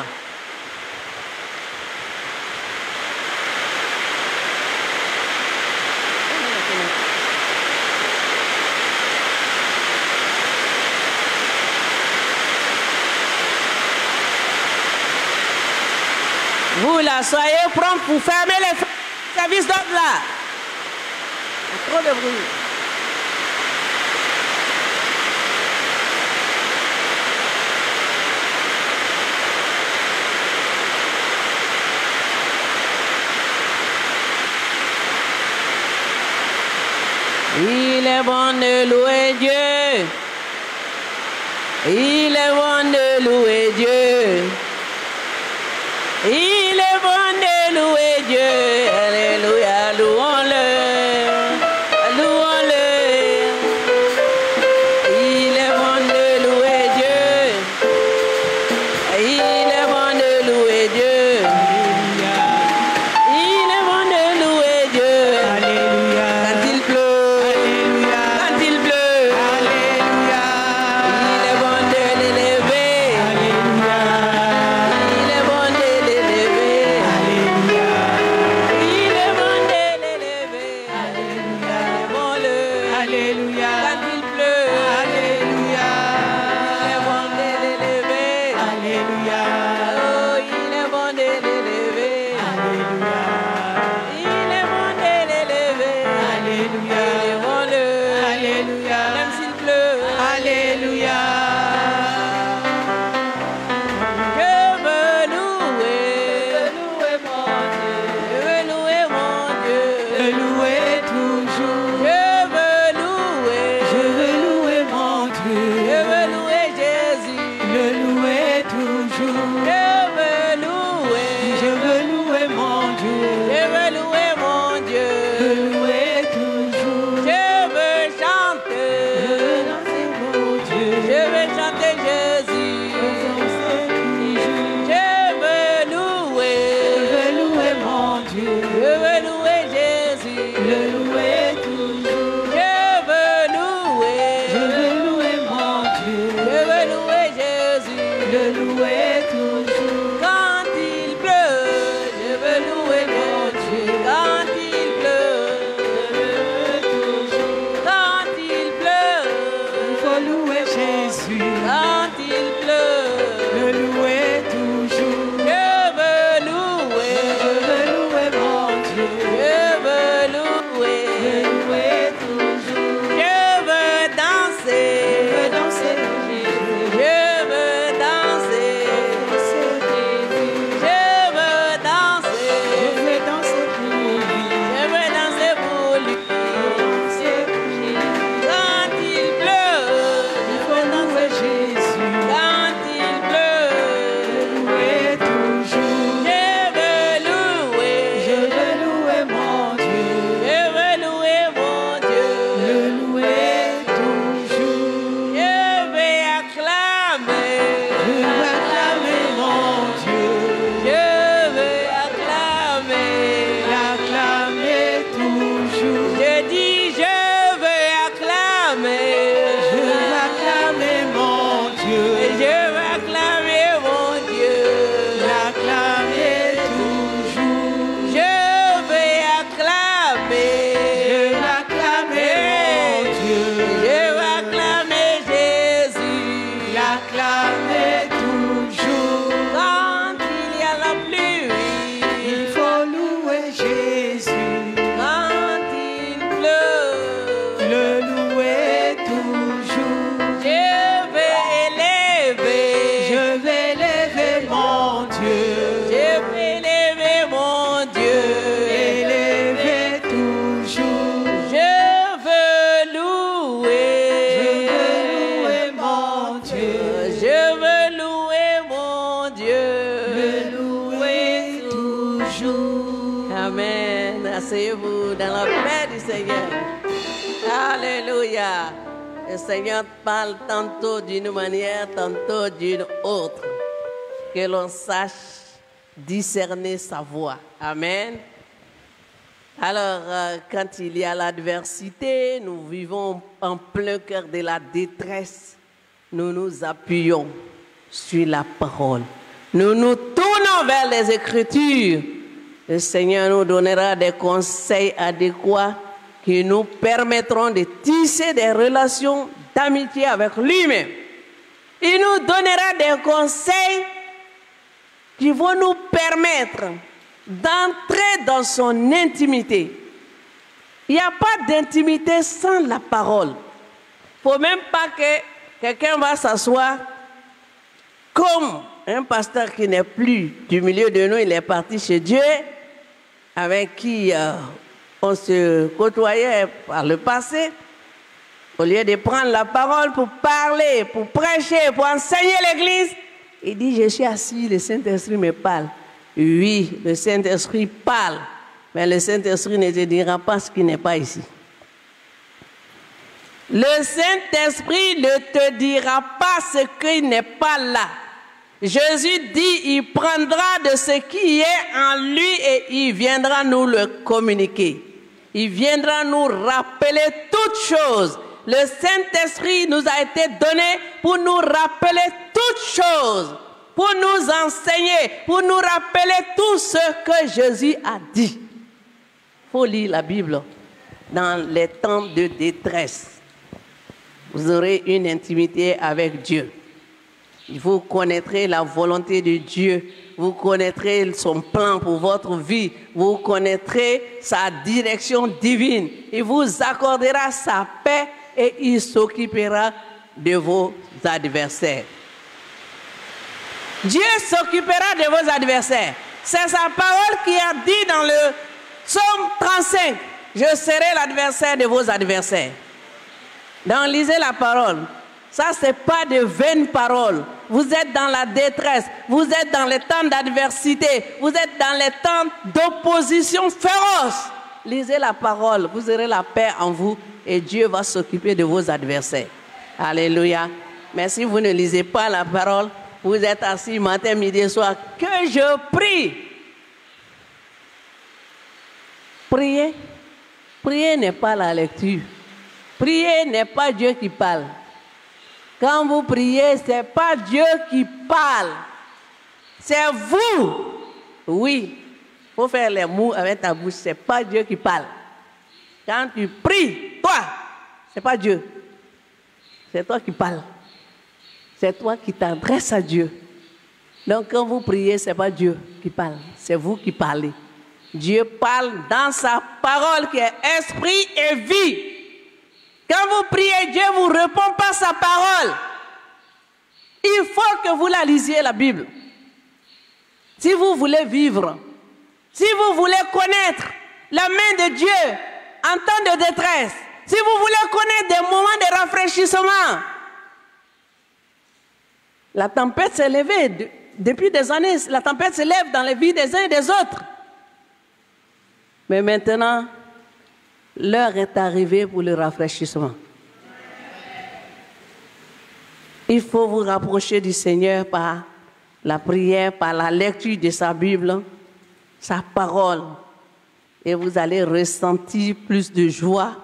Vous là, soyez prompt pour fermer les services d'ordre là. Il y a trop de bruit. Il est bon de louer Dieu. Il est bon de louer Dieu. Il est bon de louer Dieu, alléluia, louons-le, louons-le. Il est bon de louer Dieu, il est bon de louer Dieu, alléluia. Il est bon de louer Dieu, alléluia. Quand il pleut, alléluia. Quand il pleut, alléluia. Il est bon de l'élever, alléluia. le louer toujours. Je veux louer. Je veux louer mon Dieu, Je veux louer Jésus. le louer toujours. Quand il pleut, je veux louer mon Dieu. Quand il pleut, quand il pleut, Il faut louer Jésus, quand il pleut, le louer toujours. je veux louer. Je veux louer mon Dieu, Je veux le louer. louer toujours. Je veux danser. Je veux danser pour Jésus, Je veux danser. danser Jésus. Je veux danser. Je veux danser pour lui, Je veux danser pour lui. danser pour Jésus. Quand il pleut, Il faut louer Jésus, quand il pleut, louer toujours. je veux louer. Je veux louer mon Dieu, Je veux louer mon Dieu. le louer toujours. Je vais acclamer. Je veux acclamer mon Dieu, Je vais acclamer. l'acclamer toujours. Je dis je veux acclamer. Je veux acclamer mon Dieu, Et je veux acclamer mon Dieu. l'acclamer toujours. Je vais acclamer. Je veux acclamer mon Dieu, Je vais acclamer Jésus. l'acclamer toujours. Quand il y a la pluie, Il faut louer Jésus, quand il pleut, le louer toujours. je vais élever. Je vais lever mon Dieu, Je vais élever mon Dieu. élever toujours. Je veux louer. Je veux louer mon Dieu, Je veux louer mon Dieu. le louer toujours. Amen. Asseyez-vous dans la paix du Seigneur. Alléluia. Le Seigneur parle tantôt d'une manière, tantôt d'une autre. Que l'on sache discerner sa voix. Amen. Alors, quand il y a l'adversité, nous vivons en plein cœur de la détresse. Nous nous appuyons sur la parole. Nous nous tournons vers les Écritures. Le Seigneur nous donnera des conseils adéquats qui nous permettront de tisser des relations d'amitié avec lui-même. Il nous donnera des conseils qui vont nous permettre d'entrer dans son intimité. Il n'y a pas d'intimité sans la parole. Il ne faut même pas que quelqu'un va s'asseoir comme un pasteur qui n'est plus du milieu de nous, il est parti chez Dieu, avec qui on se côtoyait par le passé. Au lieu de prendre la parole pour parler, pour prêcher, pour enseigner l'Église, il dit, je suis assis, le Saint-Esprit me parle. Oui, le Saint-Esprit parle, mais le Saint-Esprit ne te dira pas ce qui n'est pas ici. Le Saint-Esprit ne te dira pas ce qui n'est pas là. Jésus dit, il prendra de ce qui est en lui et il viendra nous le communiquer. Il viendra nous rappeler toutes choses. Le Saint-Esprit nous a été donné pour nous rappeler toutes choses, pour nous enseigner, pour nous rappeler tout ce que Jésus a dit. Il faut lire la Bible dans les temps de détresse. Vous aurez une intimité avec Dieu. Vous connaîtrez la volonté de Dieu. Vous connaîtrez son plan pour votre vie. Vous connaîtrez sa direction divine. Il vous accordera sa paix et il s'occupera de vos adversaires. Dieu s'occupera de vos adversaires. C'est sa parole qui a dit dans le psaume 35, je serai l'adversaire de vos adversaires. Donc lisez la parole. Ça, ce n'est pas de vaines paroles. Vous êtes dans la détresse. Vous êtes dans les temps d'adversité. Vous êtes dans les temps d'opposition féroce. Lisez la parole. Vous aurez la paix en vous et Dieu va s'occuper de vos adversaires. Alléluia. Mais si vous ne lisez pas la parole, vous êtes assis matin, midi et soir. Que je prie. Priez. Prier n'est pas la lecture. Prier n'est pas Dieu qui parle. Quand vous priez, ce n'est pas Dieu qui parle. C'est vous. Oui, il faut faire les mots avec ta bouche. Ce n'est pas Dieu qui parle. Quand tu pries, toi, ce n'est pas Dieu. C'est toi qui parles. C'est toi qui t'adresses à Dieu. Donc quand vous priez, ce n'est pas Dieu qui parle. C'est vous qui parlez. Dieu parle dans sa parole qui est esprit et vie. Quand vous priez, Dieu ne vous répond pas sa parole. Il faut que vous la lisiez, la Bible. Si vous voulez vivre, si vous voulez connaître la main de Dieu en temps de détresse, si vous voulez connaître des moments de rafraîchissement, la tempête s'est levée. Depuis des années, la tempête se lève dans les vies des uns et des autres. Mais maintenant, l'heure est arrivée pour le rafraîchissement. Il faut vous rapprocher du Seigneur par la prière, par la lecture de sa Bible, sa parole. Et vous allez ressentir plus de joie,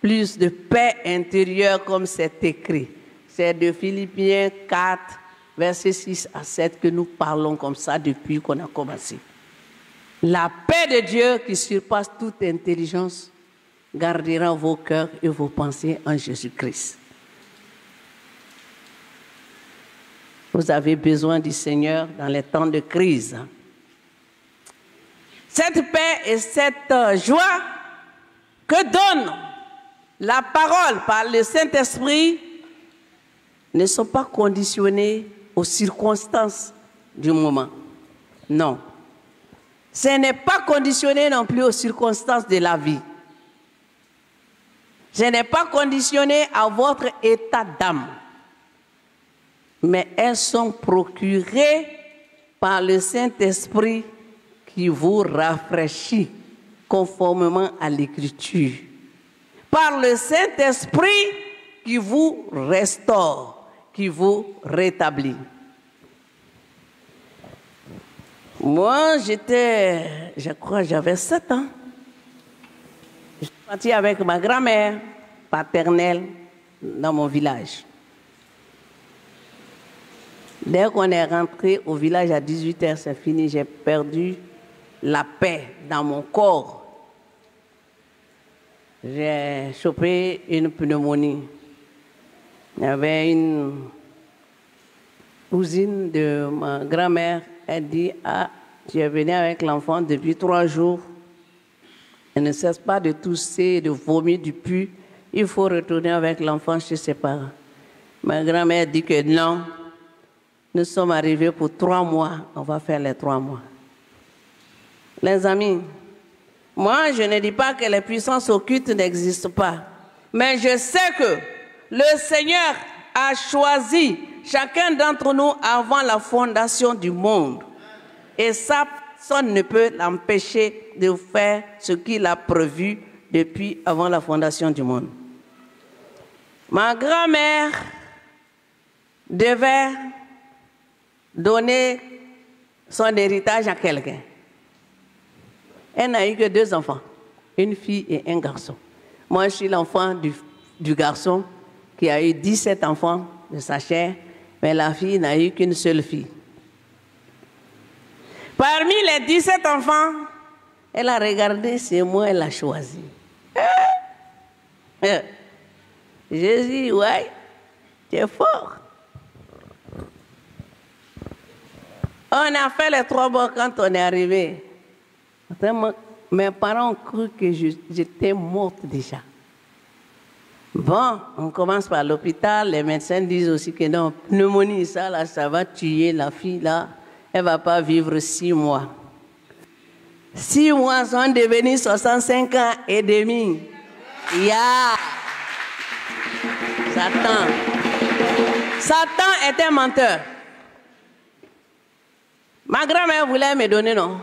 plus de paix intérieure comme c'est écrit. C'est de Philippiens 4, versets 6 à 7 que nous parlons comme ça depuis qu'on a commencé. La paix de Dieu qui surpasse toute intelligence gardera vos cœurs et vos pensées en Jésus-Christ. Vous avez besoin du Seigneur dans les temps de crise. Cette paix et cette joie que donne la parole par le Saint-Esprit ne sont pas conditionnées aux circonstances du moment. Non. Ce n'est pas conditionné non plus aux circonstances de la vie. Ce n'est pas conditionné à votre état d'âme. Mais elles sont procurées par le Saint-Esprit qui vous rafraîchit conformément à l'Écriture. Par le Saint-Esprit qui vous restaure, qui vous rétablit. Moi, je crois, j'avais 7 ans. Je suis partie avec ma grand-mère paternelle dans mon village. Dès qu'on est rentré au village à 18h, c'est fini, j'ai perdu la paix dans mon corps. J'ai chopé une pneumonie. Il y avait une cousine de ma grand-mère, elle dit, ah, tu es venu avec l'enfant depuis 3 jours. Elle ne cesse pas de tousser, de vomir du pu. Il faut retourner avec l'enfant chez ses parents. Ma grand-mère dit que non. Nous sommes arrivés pour 3 mois. On va faire les 3 mois. Les amis, moi, je ne dis pas que les puissances occultes n'existent pas. Mais je sais que le Seigneur a choisi chacun d'entre nous avant la fondation du monde. Et ça, personne ne peut l'empêcher de faire ce qu'il a prévu depuis avant la fondation du monde. Ma grand-mère devait donner son héritage à quelqu'un. Elle n'a eu que 2 enfants, une fille et un garçon. Moi, je suis l'enfant du garçon qui a eu 17 enfants de sa chair, mais la fille n'a eu qu'une seule fille. Parmi les 17 enfants, elle a regardé, c'est moi, elle a choisi. J'ai dit, ouais, tu es fort. On a fait les 3 mois quand on est arrivé. Mes parents ont cru que j'étais morte déjà. Bon, on commence par l'hôpital. Les médecins disent aussi que non, pneumonie, ça, là, ça va tuer la fille, là. Elle ne va pas vivre 6 mois. 6 mois sont devenus 65 ans et demi. Yeah. Satan était menteur. Ma grand-mère voulait me donner, non.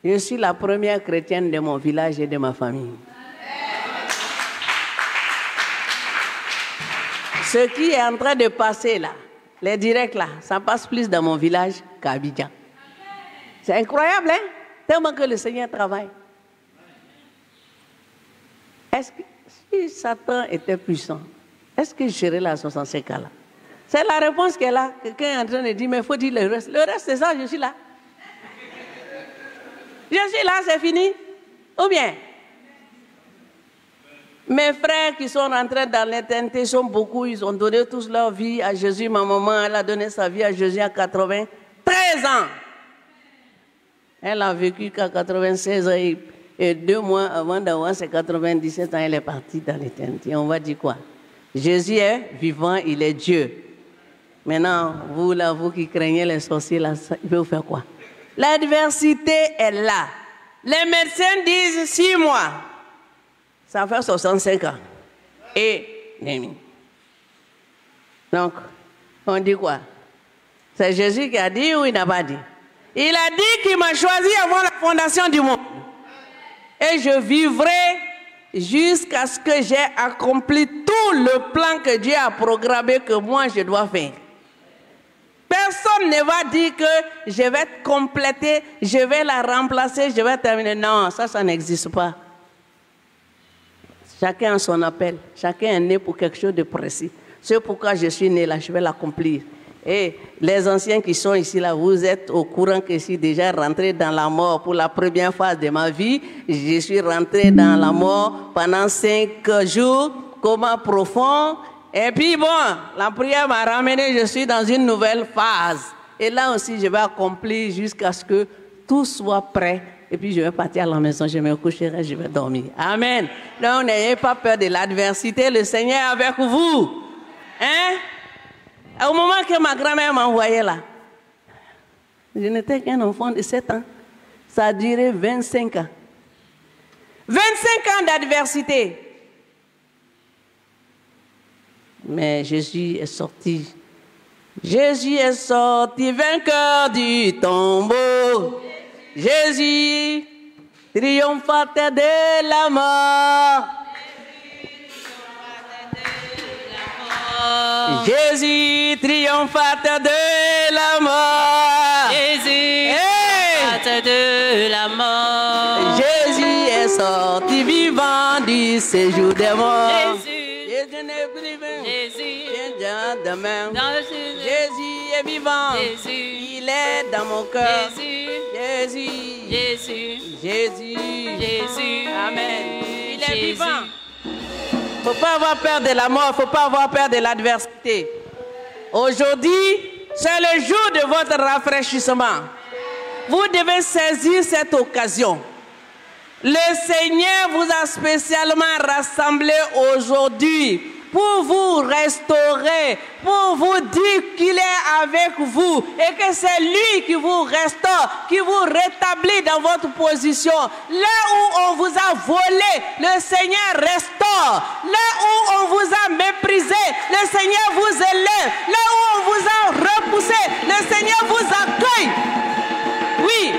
Je suis la première chrétienne de mon village et de ma famille. Ce qui est en train de passer là, les directs là, ça passe plus dans mon village qu'à Abidjan. C'est incroyable, hein? Tellement que le Seigneur travaille. est-ce que si Satan était puissant, est-ce que je serais là à 65 ans là? C'est la réponse qu'elle a. Quelqu'un est en train de dire, mais il faut dire le reste. Le reste, c'est ça, je suis là. Je suis là, c'est fini. Ou bien, mes frères qui sont rentrés dans l'éternité sont beaucoup, ils ont donné tous leur vie à Jésus. Ma maman, elle a donné sa vie à Jésus à 93 ans. Elle a vécu qu'à 96 ans et 2 mois avant d'avoir ses 97 ans, elle est partie dans l'éternité. On va dire quoi? Jésus est vivant, il est Dieu. Maintenant, vous là, vous qui craignez les sorciers, là, il peut vous faire quoi? L'adversité est là. Les médecins disent 6 mois. Ça fait 65 ans. Et, donc, on dit quoi? C'est Jésus qui a dit ou il n'a pas dit? Il a dit qu'il m'a choisi avant la fondation du monde. Et je vivrai jusqu'à ce que j'ai accompli tout le plan que Dieu a programmé que moi je dois faire. Personne ne va dire que je vais compléter, je vais la remplacer, je vais terminer. Non, ça n'existe pas. Chacun a son appel. Chacun est né pour quelque chose de précis. C'est pourquoi je suis né là, je vais l'accomplir. Et les anciens qui sont ici là, vous êtes au courant que je suis déjà rentré dans la mort pour la première phase de ma vie. Je suis rentré dans la mort pendant 5 jours, coma profond. Et puis bon, la prière m'a ramené, je suis dans une nouvelle phase. Et là aussi, je vais accomplir jusqu'à ce que tout soit prêt. Et puis je vais partir à la maison, je me coucherai, je vais dormir. Amen. Donc n'ayez pas peur de l'adversité, le Seigneur est avec vous. Hein? Au moment que ma grand-mère m'envoyait là, je n'étais qu'un enfant de 7 ans. Ça a duré 25 ans. 25 ans d'adversité. Mais Jésus est sorti. Jésus est sorti vainqueur du tombeau. Jésus, triomphateur de la mort. Jésus, triomphateur de la mort. Jésus, triomphateur de la mort. Jésus est sorti vivant du séjour des morts. Jésus n'est plus vivant. Jésus demain. Jésus est vivant. Jésus, il est dans mon cœur. Jésus, Jésus, Jésus, Jésus, Amen. Il est Jésus. vivant. Il ne faut pas avoir peur de la mort, il ne faut pas avoir peur de l'adversité. Aujourd'hui, c'est le jour de votre rafraîchissement. Vous devez saisir cette occasion. Le Seigneur vous a spécialement rassemblé aujourd'hui pour vous restaurer, pour vous dire qu'il est avec vous et que c'est lui qui vous restaure, qui vous rétablit dans votre position. Là où on vous a volé, le Seigneur restaure. Là où on vous a méprisé, le Seigneur vous élève. Là où on vous a repoussé, le Seigneur vous accueille. Oui.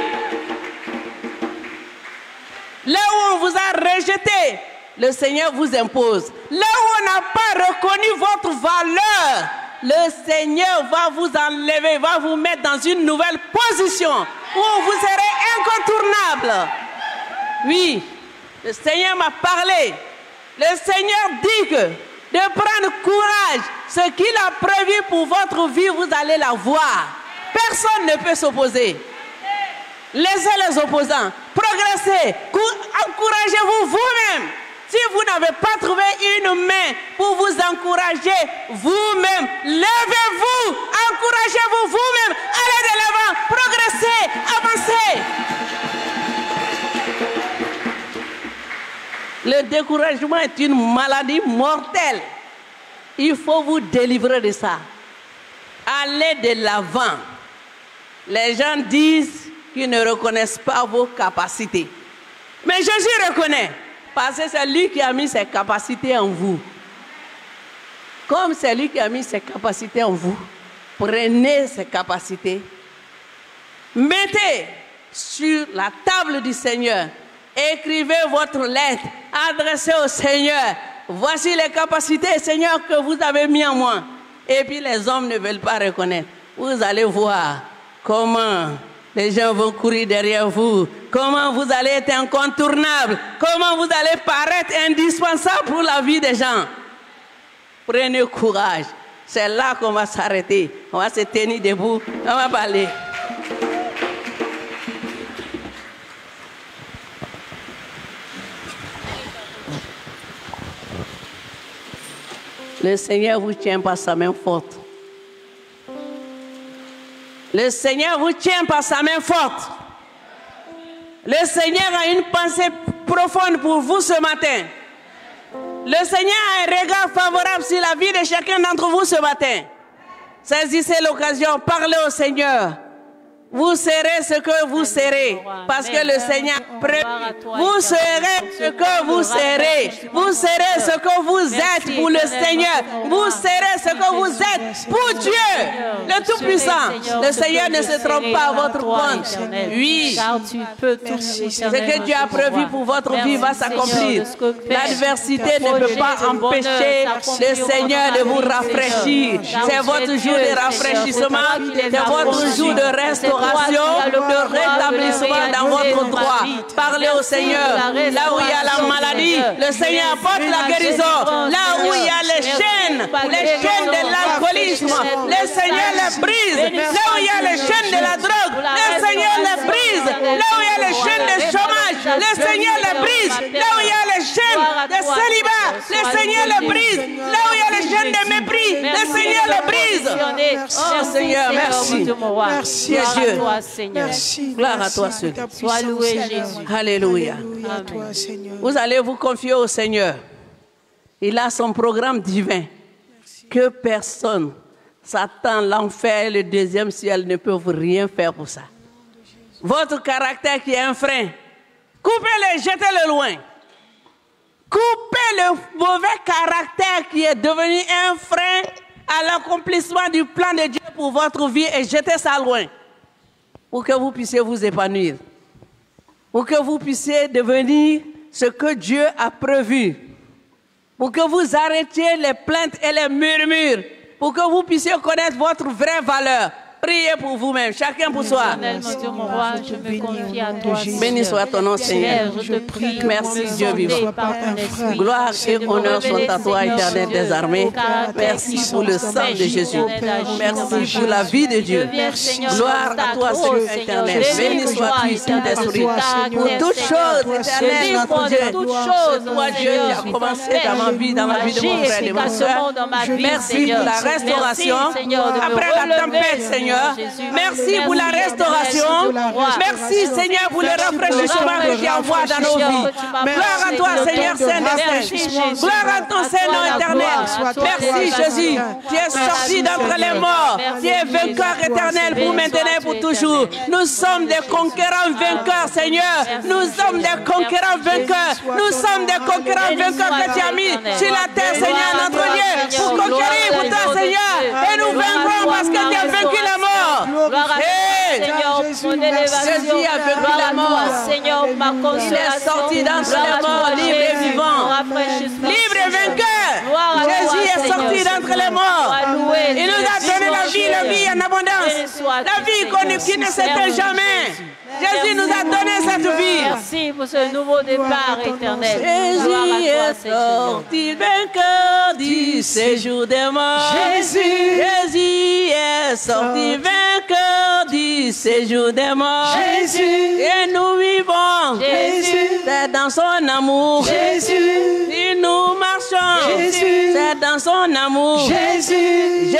Là où on vous a rejeté, le Seigneur vous impose. Là où on n'a pas reconnu votre valeur, le Seigneur va vous enlever, va vous mettre dans une nouvelle position où vous serez incontournable. Oui, le Seigneur m'a parlé. Le Seigneur dit que de prendre courage, ce qu'il a prévu pour votre vie, vous allez la voir. Personne ne peut s'opposer. Laissez les opposants progresser, encouragez-vous vous-même. Si vous n'avez pas trouvé une main pour vous encourager vous-même, levez-vous, encouragez-vous vous-même, allez de l'avant, progressez, avancez. Le découragement est une maladie mortelle. Il faut vous délivrer de ça. Allez de l'avant. Les gens disent qui ne reconnaissent pas vos capacités. Mais Jésus reconnaît, parce que c'est lui qui a mis ses capacités en vous. Comme c'est lui qui a mis ses capacités en vous, prenez ces capacités, mettez sur la table du Seigneur, écrivez votre lettre, adressez au Seigneur. Voici les capacités, Seigneur, que vous avez mis en moi. Et puis les hommes ne veulent pas reconnaître. Vous allez voir comment Les gens vont courir derrière vous. Comment vous allez être incontournable? Comment vous allez paraître indispensable pour la vie des gens? Prenez courage. C'est là qu'on va s'arrêter. On va se tenir debout. On va parler. Le Seigneur vous tient par sa main forte. Le Seigneur vous tient par sa main forte. Le Seigneur a une pensée profonde pour vous ce matin. Le Seigneur a un regard favorable sur la vie de chacun d'entre vous ce matin. Saisissez l'occasion, parlez au Seigneur. Vous serez ce que vous serez, parce que le Seigneur prévu. Vous serez ce que vous serez. Vous serez ce que vous êtes pour le Seigneur. Vous serez ce que vous êtes pour Dieu, le Tout-Puissant. Le Seigneur ne se trompe pas à votre compte. Oui, ce que Dieu a prévu pour votre vie va s'accomplir. L'adversité ne peut pas empêcher le Seigneur de vous rafraîchir. C'est votre jour de rafraîchissement, c'est votre jour de restauration, de rétablissement dans votre droit. Parlez au Seigneur. Là où il y a la maladie, le Seigneur apporte la guérison. Là où il y a les chaînes de l'alcoolisme, le Seigneur les brise. Là où il y a les chaînes de la drogue, le Seigneur les brise. Là où il y a les chaînes de chômage, le Seigneur les brise. Là où il y a les chaînes de célibat, le Seigneur les brise. Là où il y a les chaînes de mépris, le Seigneur les brise. Oh Seigneur, merci. Merci Dieu. Merci. Gloire à toi, Seigneur. Sois loué, Jésus. Alléluia. Vous allez vous confier au Seigneur. Il a son programme divin. Que personne, Satan, l'enfer, le deuxième ciel ne peuvent rien faire pour ça. Votre caractère qui est un frein, coupez-le, jetez-le loin. Coupez le mauvais caractère qui est devenu un frein à l'accomplissement du plan de Dieu pour votre vie et jetez ça loin. Pour que vous puissiez vous épanouir. Pour que vous puissiez devenir ce que Dieu a prévu. Pour que vous arrêtiez les plaintes et les murmures. Pour que vous puissiez connaître votre vraie valeur. Priez pour vous-même, chacun pour soi. Béni soit ton nom, Seigneur. Merci, Dieu vivant. Gloire et honneur sont à toi, Éternel des armées. Merci pour le sang de Jésus. Merci pour la vie de Dieu. Gloire à toi, Seigneur éternel. Béni sois-tu, Saint-Esprit. Pour toutes choses, Éternel, notre Dieu. Toi, Dieu, qui a commencé dans ma vie, dans la vie de mon frère et de ma soeur. Merci pour la restauration. Après la tempête, Seigneur. Merci pour la restauration. Merci, Seigneur, pour le rafraîchissement que tu envoies dans nos vies. Gloire à toi, Seigneur Saint-Esprit. Gloire à ton Seigneur éternel. Merci, Jésus. Tu es sorti d'entre les morts. Tu es vainqueur éternel pour maintenant et pour toujours. Nous sommes des conquérants vainqueurs, Seigneur. Nous sommes des conquérants vainqueurs. Nous sommes des conquérants vainqueurs que tu as mis sur la terre, Seigneur, notre Dieu, pour conquérir pour toi, Seigneur. Et nous vaincrons parce que tu as vaincu la mort. Gloire à toi, Seigneur, mon élévation. Gloire à toi, Seigneur, ma consolation. Il est sorti d'entre les morts, libre et vivant. Libre et vainqueur. Jésus est sorti d'entre les morts. Il nous a donné la vie en abondance. La vie qui ne s'éteint jamais. Jésus nous a donné cette vie. Merci pour ce nouveau départ éternel. Jésus est sorti vainqueur du séjour des morts. Jésus est sorti vainqueur du séjour des morts. Et nous vivons. C'est dans son amour. Et nous marchons. C'est dans son amour. Jésus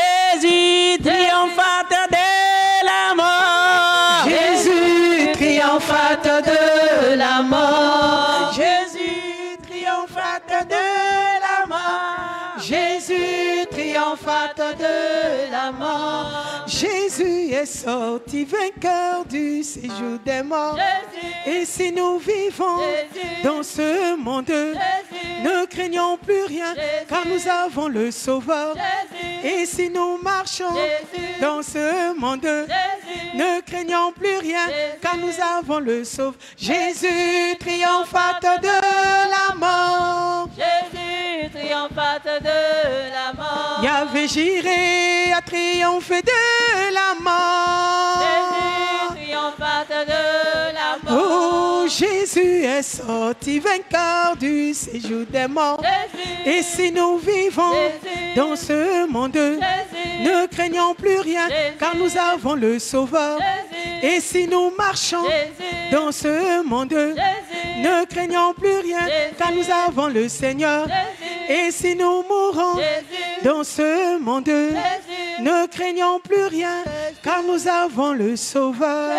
triomphateur de la mort. Triomphateur de la mort. Jésus triomphateur de la mort. Jésus triomphateur de la mort. Jésus est sorti vainqueur du séjour des morts. Et si nous vivons dans ce monde, ne craignons plus rien, car nous avons le Sauveur. Et si nous marchons dans ce monde, ne craignons plus rien, car nous avons le Sauveur. Jésus triomphateur de la mort. Jésus triomphateur de la mort. Yahvé Jireh a triomphé de la mort. Jésus triomphateur Oh, Jésus est sorti vainqueur du séjour des morts. Et si nous vivons dans ce monde, ne craignons plus rien, car nous avons le Sauveur. Et si nous marchons dans ce monde, ne craignons plus rien, car nous avons le Seigneur. Et si nous mourons dans ce monde, ne craignons plus rien, car nous avons le Sauveur.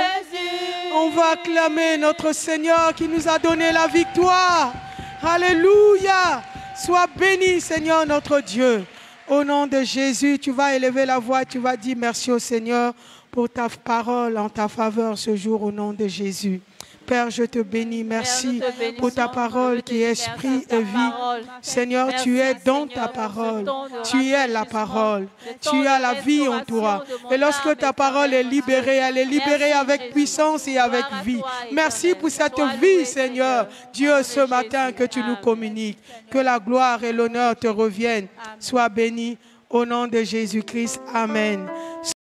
On va acclamer notre Seigneur qui nous a donné la victoire. Alléluia. Sois béni, Seigneur notre Dieu. Au nom de Jésus, tu vas élever la voix, tu vas dire merci au Seigneur pour ta parole en ta faveur ce jour au nom de Jésus. Père, je te bénis, merci pour ta parole qui est esprit et vie. Seigneur, tu es dans ta parole, tu es la parole, tu as la vie en toi. Et lorsque ta parole est libérée, elle est libérée avec puissance et avec vie. Merci pour cette vie, Seigneur, Dieu, ce matin que tu nous communiques. Que la gloire et l'honneur te reviennent. Sois béni au nom de Jésus-Christ. Amen.